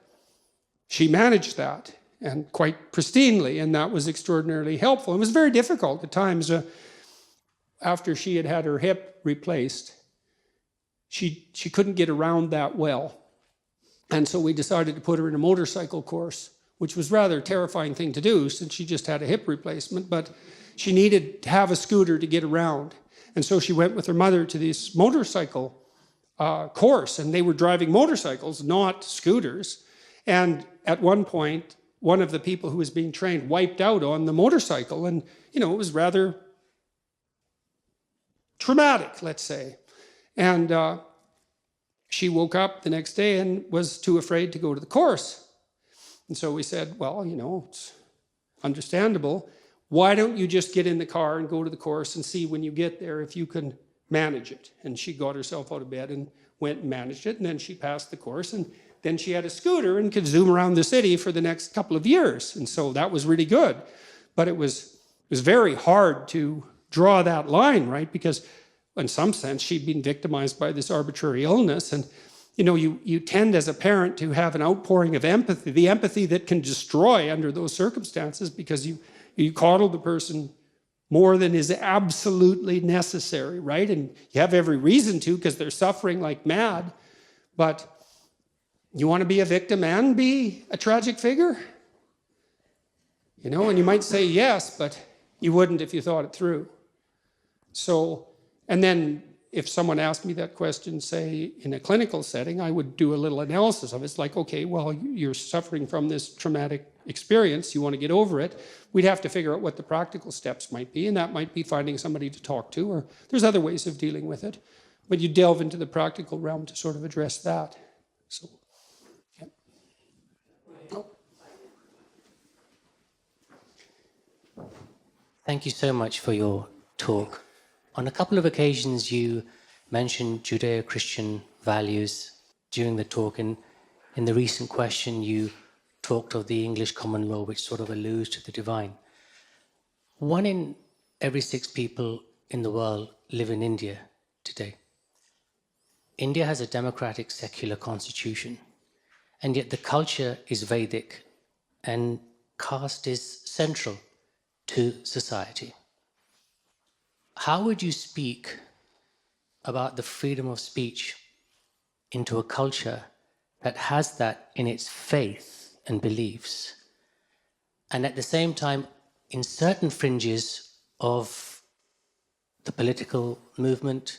she managed that, and quite pristinely, and that was extraordinarily helpful. It was very difficult at times. After she had her hip replaced, she couldn't get around that well. And so we decided to put her in a motorcycle course, which was rather a terrifying thing to do since she just had a hip replacement, but she needed to have a scooter to get around. And so she went with her mother to this motorcycle course, and they were driving motorcycles, not scooters. And at one point, one of the people who was being trained wiped out on the motorcycle, and, you know, it was rather traumatic, let's say. And she woke up the next day and was too afraid to go to the course. And so we said, well, you know, it's understandable. Why don't you just get in the car and go to the course and see when you get there if you can manage it? And she got herself out of bed and went and managed it. And then she passed the course. And then she had a scooter and could zoom around the city for the next couple of years. And so that was really good. But it was very hard to draw that line, right? Because in some sense, she'd been victimized by this arbitrary illness. And, you know, you tend as a parent to have an outpouring of empathy, the empathy that can destroy under those circumstances, because you coddle the person more than is absolutely necessary, right? And you have every reason to, because they're suffering like mad. But you want to be a victim and be a tragic figure? You know, and you might say yes, but you wouldn't if you thought it through. So, and then if someone asked me that question, say, in a clinical setting, I would do a little analysis of it. It's like, okay, well, you're suffering from this traumatic experience. You want to get over it. We'd have to figure out what the practical steps might be, and that might be finding somebody to talk to, or there's other ways of dealing with it. But you delve into the practical realm to sort of address that. So, yeah. Oh. Thank you so much for your talk. On a couple of occasions, you mentioned Judeo-Christian values during the talk, and in the recent question, you talked of the English common law, which sort of alludes to the divine. 1 in every 6 people in the world live in India today. India has a democratic, secular constitution, and yet the culture is Vedic, and caste is central to society. How would you speak about the freedom of speech into a culture that has that in its faith and beliefs, and at the same time, in certain fringes of the political movement,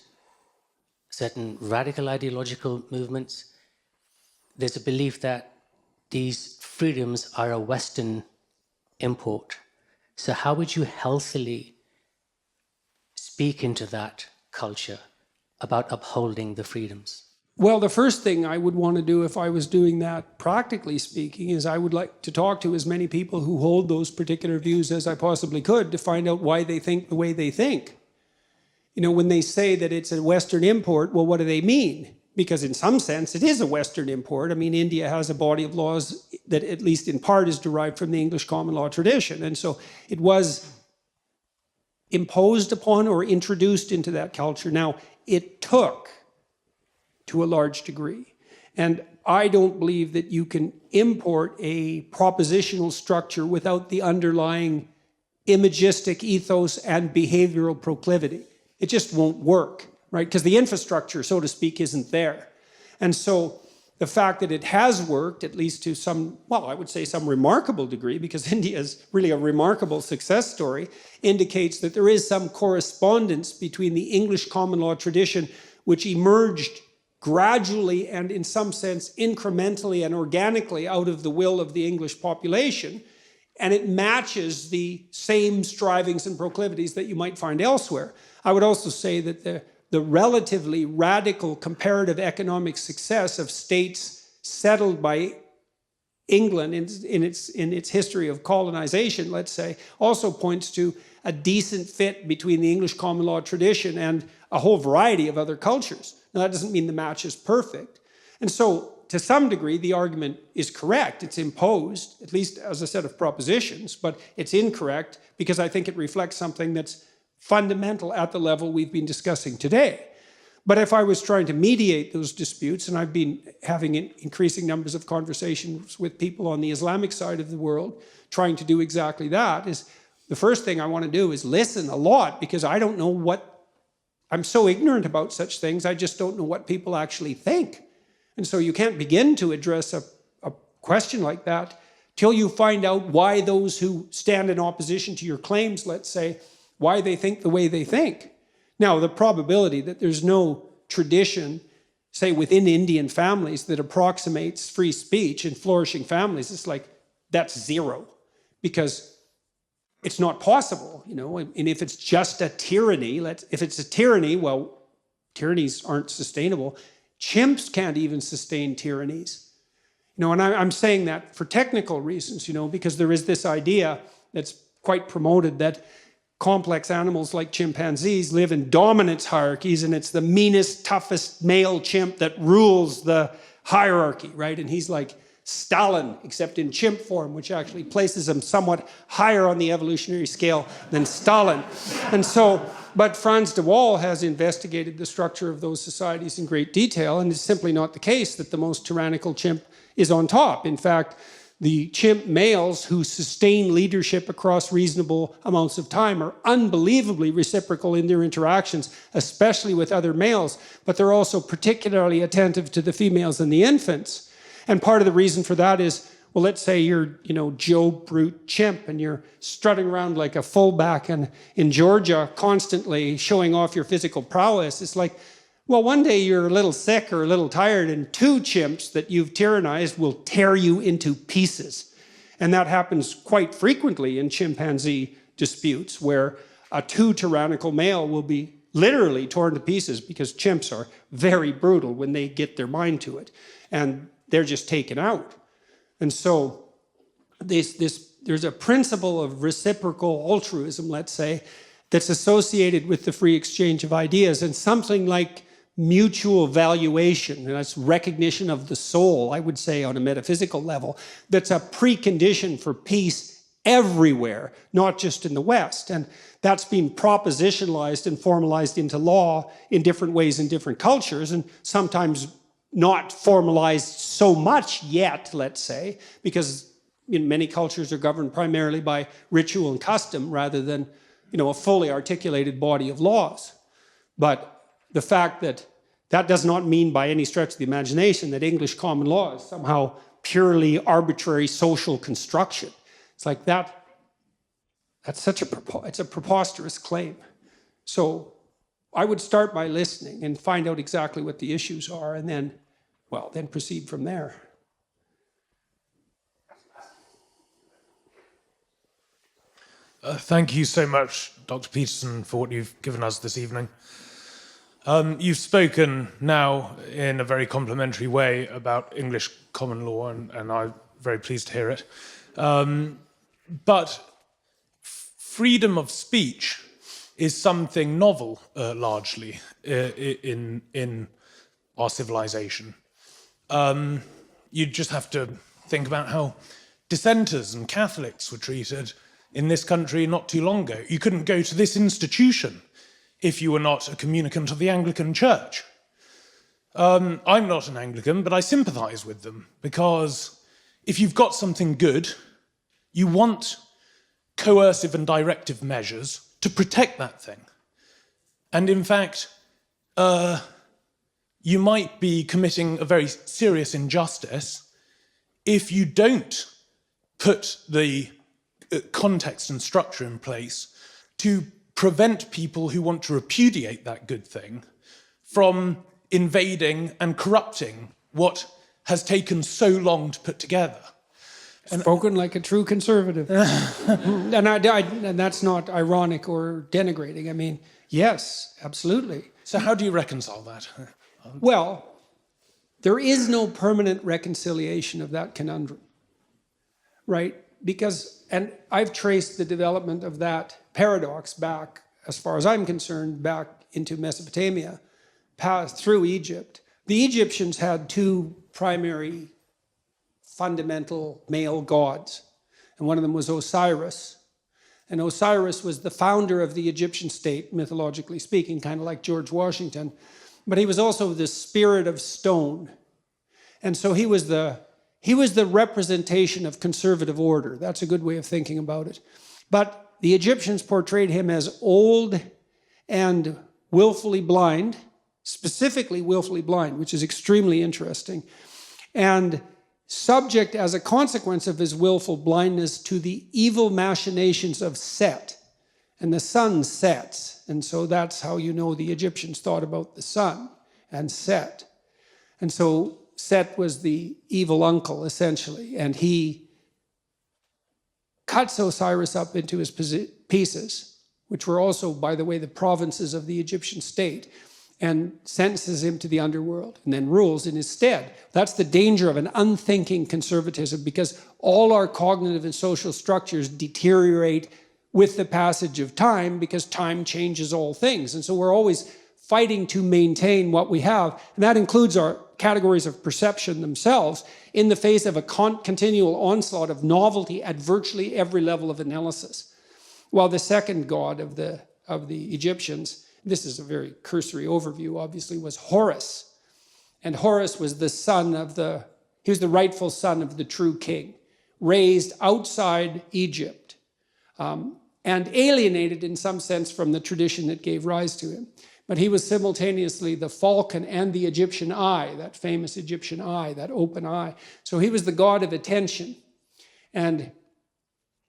certain radical ideological movements, there's a belief that these freedoms are a Western import. So how would you healthily speak into that culture about upholding the freedoms? Well, the first thing I would want to do if I was doing that, practically speaking, is I would like to talk to as many people who hold those particular views as I possibly could to find out why they think the way they think. You know, when they say that it's a Western import, well, what do they mean? Because in some sense, it is a Western import. I mean, India has a body of laws that at least in part is derived from the English common law tradition. And so it was imposed upon or introduced into that culture. Now, it took to a large degree. And I don't believe that you can import a propositional structure without the underlying imagistic ethos and behavioral proclivity. It just won't work, right? Because the infrastructure, so to speak, isn't there. And so the fact that it has worked, at least to some, well, I would say some remarkable degree, because India is really a remarkable success story, indicates that there is some correspondence between the English common law tradition, which emerged gradually and in some sense incrementally and organically out of the will of the English population, and it matches the same strivings and proclivities that you might find elsewhere. I would also say that the relatively radical comparative economic success of states settled by England in its history of colonization, let's say, also points to a decent fit between the English common law tradition and a whole variety of other cultures. Now, that doesn't mean the match is perfect. And so, to some degree, the argument is correct. It's imposed, at least as a set of propositions, but it's incorrect because I think it reflects something that's fundamental at the level we've been discussing today. But if I was trying to mediate those disputes, and I've been having increasing numbers of conversations with people on the Islamic side of the world, trying to do exactly that, is the first thing I want to do is listen a lot, because I don't know what, I'm so ignorant about such things, I just don't know what people actually think. And so you can't begin to address a question like that till you find out why those who stand in opposition to your claims, let's say, why they think the way they think. Now, the probability that there's no tradition, say within Indian families, that approximates free speech in flourishing families, it's like, that's zero. Because it's not possible, you know, and if it's just a tyranny, if it's a tyranny, well, tyrannies aren't sustainable. Chimps can't even sustain tyrannies. You know, and I'm saying that for technical reasons, you know, because there is this idea that's quite promoted that complex animals like chimpanzees live in dominance hierarchies, and it's the meanest, toughest male chimp that rules the hierarchy, right? And he's like Stalin, except in chimp form, which actually places him somewhat higher on the evolutionary scale than Stalin. And so, but Frans de Waal has investigated the structure of those societies in great detail, and it's simply not the case that the most tyrannical chimp is on top. In fact, the chimp males who sustain leadership across reasonable amounts of time are unbelievably reciprocal in their interactions, especially with other males, but they're also particularly attentive to the females and the infants. And part of the reason for that is, well, let's say you're, you know, Joe Brute chimp and you're strutting around like a fullback and in Georgia constantly showing off your physical prowess. It's like, well, one day you're a little sick or a little tired and two chimps that you've tyrannized will tear you into pieces. And that happens quite frequently in chimpanzee disputes where a too tyrannical male will be literally torn to pieces because chimps are very brutal when they get their mind to it. And they're just taken out. And so there's a principle of reciprocal altruism, let's say, that's associated with the free exchange of ideas, and something like mutual valuation, and that's recognition of the soul, I would say, on a metaphysical level, that's a precondition for peace everywhere, not just in the West. And that's been propositionalized and formalized into law in different ways in different cultures, and sometimes not formalized so much yet, let's say, because many cultures are governed primarily by ritual and custom rather than, you know, a fully articulated body of laws. But the fact that that does not mean by any stretch of the imagination that English common law is somehow purely arbitrary social construction. It's like that's such a preposterous claim. So I would start by listening and find out exactly what the issues are, and then proceed from there. Thank you so much, Dr. Peterson, for what you've given us this evening. You've spoken now in a very complimentary way about English common law, and I'm very pleased to hear it. But freedom of speech is something novel, largely, in our civilization. You just have to think about how dissenters and Catholics were treated in this country not too long ago. You couldn't go to this institution if you were not a communicant of the Anglican Church. I'm not an Anglican, but I sympathize with them, because if you've got something good, you want coercive and directive measures to protect that thing. And in fact, you might be committing a very serious injustice if you don't put the context and structure in place to prevent people who want to repudiate that good thing from invading and corrupting what has taken so long to put together. Spoken like a true conservative. and that's not ironic or denigrating. I mean, yes, absolutely. So how do you reconcile that? Well, there is no permanent reconciliation of that conundrum, right? Because, and I've traced the development of that paradox back, as far as I'm concerned, back into Mesopotamia, passed through Egypt. The Egyptians had two primary fundamental male gods, and one of them was Osiris. And Osiris was the founder of the Egyptian state, mythologically speaking, kind of like George Washington, but he was also the spirit of stone. And so he was the representation of conservative order. That's a good way of thinking about it. But the Egyptians portrayed him as old and willfully blind, specifically willfully blind, which is extremely interesting, and subject as a consequence of his willful blindness to the evil machinations of Set. And the sun sets, and so that's how you know the Egyptians thought about the sun and Set. And so Set was the evil uncle, essentially, and he cuts Osiris up into his pieces, which were also, by the way, the provinces of the Egyptian state, and sentences him to the underworld, and then rules in his stead. That's the danger of an unthinking conservatism, because all our cognitive and social structures deteriorate with the passage of time, because time changes all things. And so we're always fighting to maintain what we have, and that includes our categories of perception themselves in the face of a continual onslaught of novelty at virtually every level of analysis. While the second god of the Egyptians, this is a very cursory overview, obviously, was Horus. And Horus was the son of he was the rightful son of the true king, raised outside Egypt, and alienated in some sense from the tradition that gave rise to him. But he was simultaneously the falcon and the Egyptian eye, that famous Egyptian eye, that open eye. So he was the god of attention. And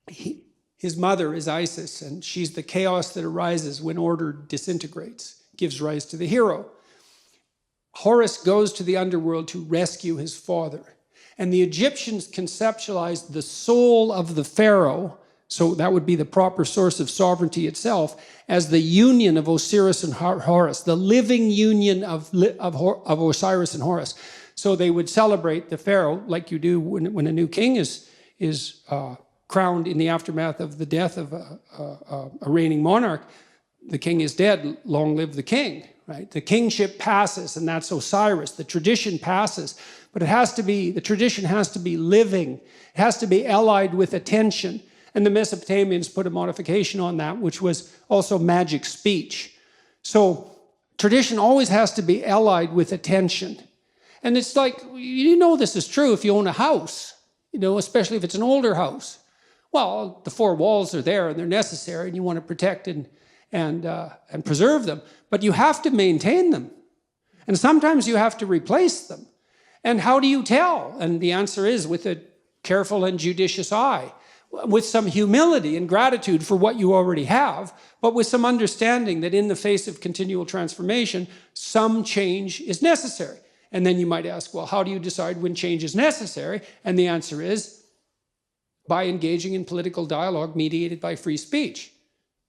his mother is Isis, and she's the chaos that arises when order disintegrates, gives rise to the hero. Horus goes to the underworld to rescue his father. And the Egyptians conceptualized the soul of the pharaoh, so that would be the proper source of sovereignty itself, as the union of Osiris and Horus, the living union of Osiris and Horus. So they would celebrate the pharaoh like you do when a new king is crowned in the aftermath of the death of a reigning monarch. The king is dead, long live the king, right? The kingship passes, and that's Osiris. The tradition passes, but the tradition has to be living. It has to be allied with attention. And the Mesopotamians put a modification on that, which was also magic speech. So tradition always has to be allied with attention. And it's like, you know this is true if you own a house, especially if it's an older house. Well, the four walls are there and they're necessary, and you want to protect and preserve them, but you have to maintain them. And sometimes you have to replace them. And how do you tell? And the answer is with a careful and judicious eye. with some humility and gratitude for what you already have, but with some understanding that in the face of continual transformation, some change is necessary. And then you might ask, well, how do you decide when change is necessary? And the answer is by engaging in political dialogue mediated by free speech.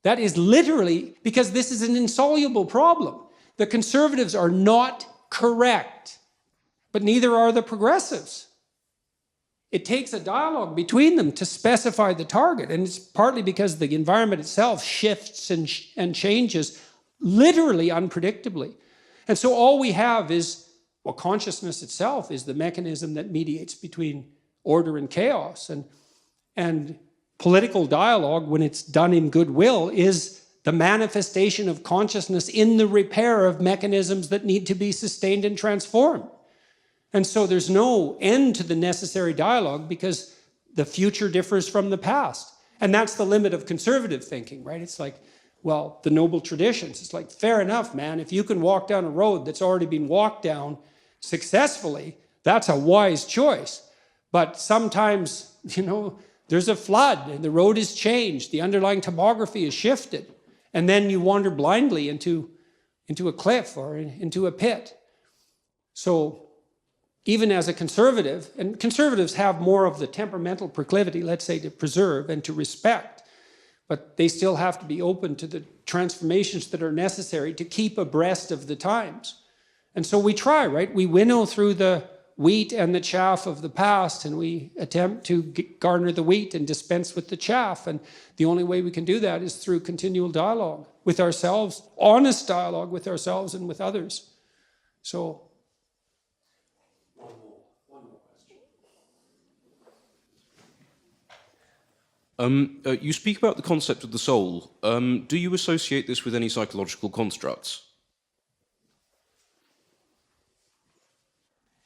That is literally, because this is an insoluble problem. The conservatives are not correct, but neither are the progressives. It takes a dialogue between them to specify the target, and it's partly because the environment itself shifts and changes literally unpredictably. And so all we have is, well, consciousness itself is the mechanism that mediates between order and chaos, and political dialogue, when it's done in goodwill, is the manifestation of consciousness in the repair of mechanisms that need to be sustained and transformed. And so there's no end to the necessary dialogue because the future differs from the past. And that's the limit of conservative thinking, right? It's like, well, the noble traditions. It's like, fair enough, man. If you can walk down a road that's already been walked down successfully, that's a wise choice. But sometimes, there's a flood and the road is changed. The underlying topography is shifted. And then you wander blindly into a cliff or into a pit. So even as a conservative, and conservatives have more of the temperamental proclivity, let's say, to preserve and to respect, but they still have to be open to the transformations that are necessary to keep abreast of the times. And so we try, right? We winnow through the wheat and the chaff of the past, and we attempt to garner the wheat and dispense with the chaff. And the only way we can do that is through continual dialogue with ourselves, honest dialogue with ourselves and with others. So, you speak about the concept of the soul. Do you associate this with any psychological constructs?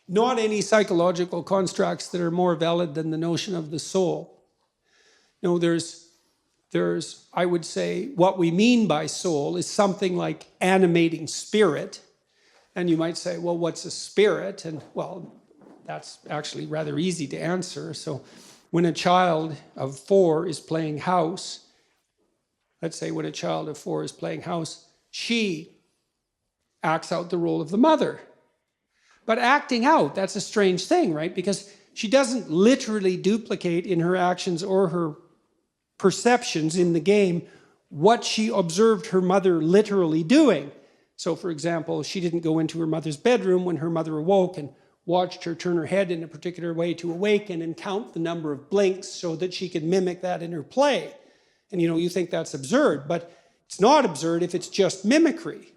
not any psychological constructs that are more valid than the notion of the soul. No, there's, I would say, what we mean by soul is something like animating spirit. And you might say, well, what's a spirit? And well, that's actually rather easy to answer. So when a child of 4 is playing house, let's say when a child of 4 is playing house, she acts out the role of the mother. But acting out, that's a strange thing, right? Because she doesn't literally duplicate in her actions or her perceptions in the game what she observed her mother literally doing. So, for example, she didn't go into her mother's bedroom when her mother awoke and watched her turn her head in a particular way to awaken and count the number of blinks so that she could mimic that in her play. And, you think that's absurd, but it's not absurd if it's just mimicry.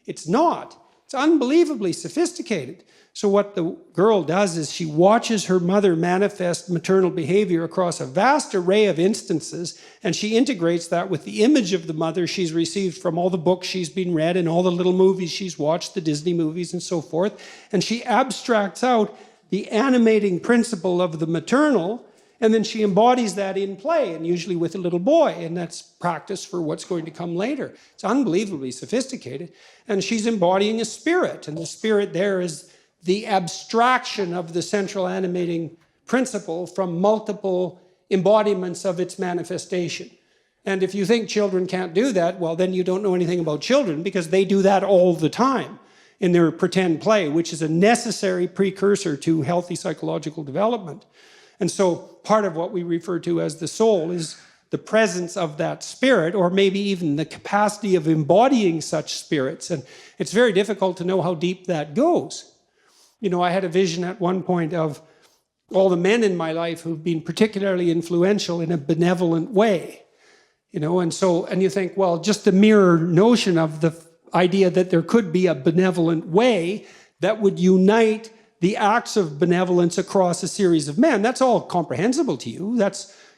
It's not. It's unbelievably sophisticated. So what the girl does is she watches her mother manifest maternal behavior across a vast array of instances, and she integrates that with the image of the mother she's received from all the books she's been read and all the little movies she's watched, the Disney movies and so forth, and she abstracts out the animating principle of the maternal, and then she embodies that in play, and usually with a little boy, and that's practice for what's going to come later. It's unbelievably sophisticated, and she's embodying a spirit, and the spirit there is the abstraction of the central animating principle from multiple embodiments of its manifestation. And if you think children can't do that, well, then you don't know anything about children, because they do that all the time in their pretend play, which is a necessary precursor to healthy psychological development. And so part of what we refer to as the soul is the presence of that spirit, or maybe even the capacity of embodying such spirits. And it's very difficult to know how deep that goes. I had a vision at one point of all the men in my life who've been particularly influential in a benevolent way. And you think, well, just the mere notion of the idea that there could be a benevolent way that would unite the acts of benevolence across a series of men, that's all comprehensible to you.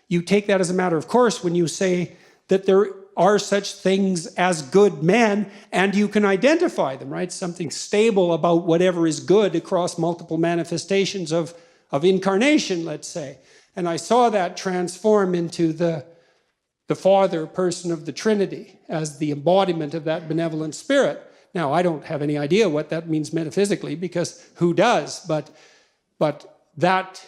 You take that as a matter of course when you say that there are such things as good men, and you can identify them, right? Something stable about whatever is good across multiple manifestations of incarnation, let's say. And I saw that transform into the Father person of the Trinity as the embodiment of that benevolent spirit. Now, I don't have any idea what that means metaphysically, because who does? But that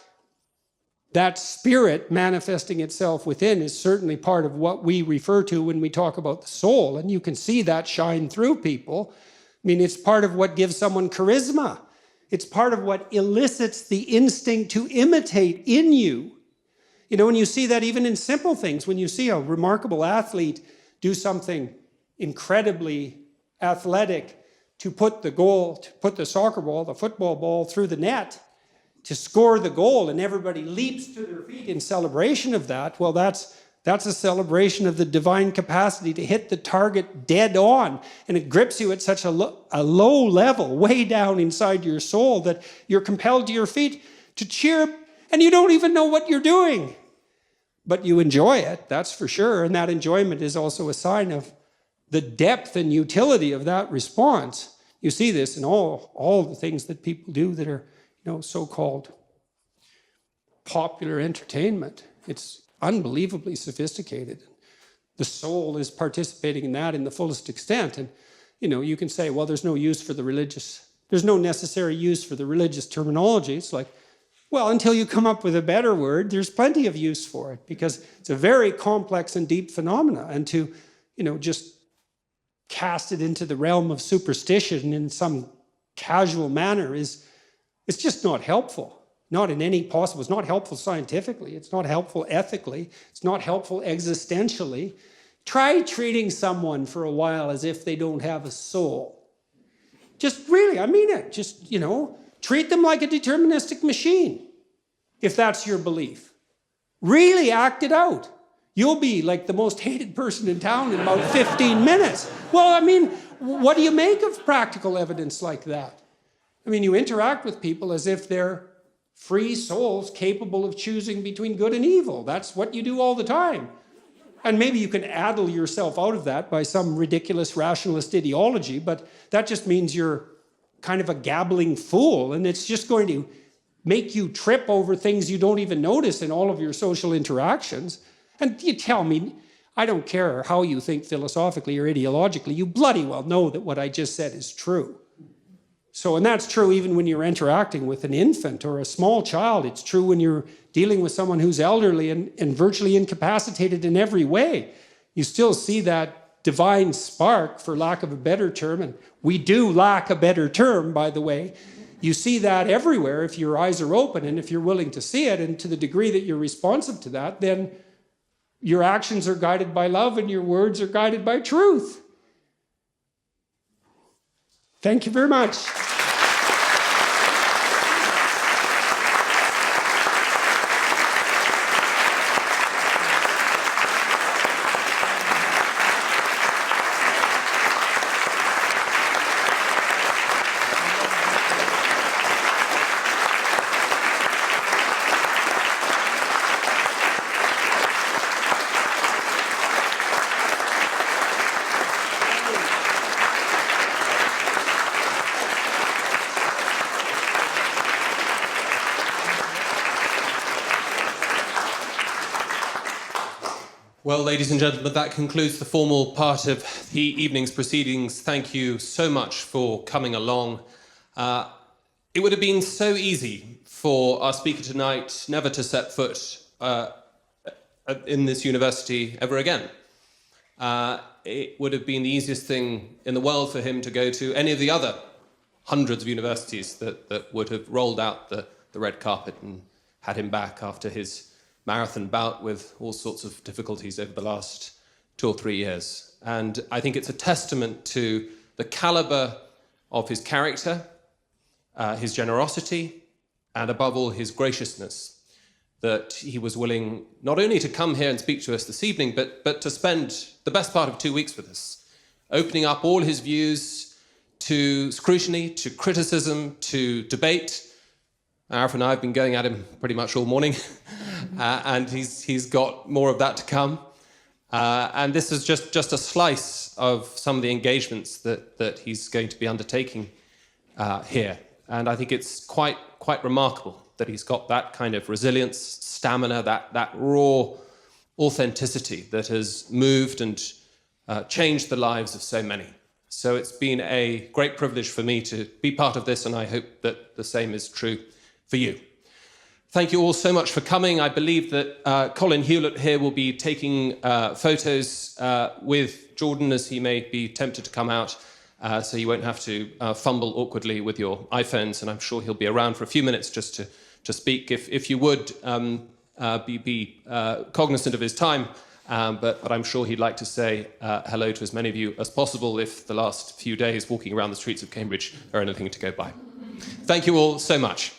that spirit manifesting itself within is certainly part of what we refer to when we talk about the soul. And you can see that shine through people. I mean, it's part of what gives someone charisma. It's part of what elicits the instinct to imitate in you. You know, and you see that even in simple things. When you see a remarkable athlete do something incredibly athletic to put the soccer ball, the football ball through the net, to score the goal, and everybody leaps to their feet in celebration of that, well, that's a celebration of the divine capacity to hit the target dead on. And it grips you at such a low level, way down inside your soul, that you're compelled to your feet to cheer, and you don't even know what you're doing. But you enjoy it, that's for sure. And that enjoyment is also a sign of the depth and utility of that response. You see this in all the things that people do that are, so-called popular entertainment. It's unbelievably sophisticated. The soul is participating in that in the fullest extent. And, you can say, well, there's no necessary use for the religious terminology. It's like, well, until you come up with a better word, there's plenty of use for it, because it's a very complex and deep phenomena. And to, just cast it into the realm of superstition in some casual manner it's just not helpful. Not in any possible. It's not helpful scientifically. It's not helpful ethically. It's not helpful existentially. Try treating someone for a while as if they don't have a soul. Just really, I mean it. Just, treat them like a deterministic machine, if that's your belief. Really act it out. You'll be like the most hated person in town in about 15 minutes. Well, I mean, what do you make of practical evidence like that? I mean, you interact with people as if they're free souls capable of choosing between good and evil. That's what you do all the time. And maybe you can addle yourself out of that by some ridiculous rationalist ideology, but that just means you're kind of a gabbling fool, and it's just going to make you trip over things you don't even notice in all of your social interactions. And you tell me, I don't care how you think philosophically or ideologically, you bloody well know that what I just said is true. So, and that's true even when you're interacting with an infant or a small child. It's true when you're dealing with someone who's elderly and virtually incapacitated in every way. You still see that divine spark, for lack of a better term, and we do lack a better term, by the way. You see that everywhere if your eyes are open and if you're willing to see it, and to the degree that you're responsive to that, then your actions are guided by love and your words are guided by truth. Thank you very much. Well, ladies and gentlemen, that concludes the formal part of the evening's proceedings. Thank you so much for coming along. It would have been so easy for our speaker tonight never to set foot in this university ever again. It would have been the easiest thing in the world for him to go to any of the other hundreds of universities that would have rolled out the red carpet and had him back after his marathon bout with all sorts of difficulties over the last 2 or 3 years. And I think it's a testament to the caliber of his character, his generosity, and above all, his graciousness, that he was willing not only to come here and speak to us this evening, but to spend the best part of 2 weeks with us, opening up all his views to scrutiny, to criticism, to debate. Arif and I have been going at him pretty much all morning, and he's got more of that to come. And this is just a slice of some of the engagements that he's going to be undertaking here. And I think it's quite remarkable that he's got that kind of resilience, stamina, that raw authenticity that has moved and changed the lives of so many. So it's been a great privilege for me to be part of this, and I hope that the same is true for you. Thank you all so much for coming. I believe that Colin Hewlett here will be taking photos with Jordan, as he may be tempted to come out, so you won't have to fumble awkwardly with your iPhones, and I'm sure he'll be around for a few minutes just to speak. If you would be cognizant of his time, but I'm sure he'd like to say hello to as many of you as possible if the last few days walking around the streets of Cambridge are anything to go by. Thank you all so much.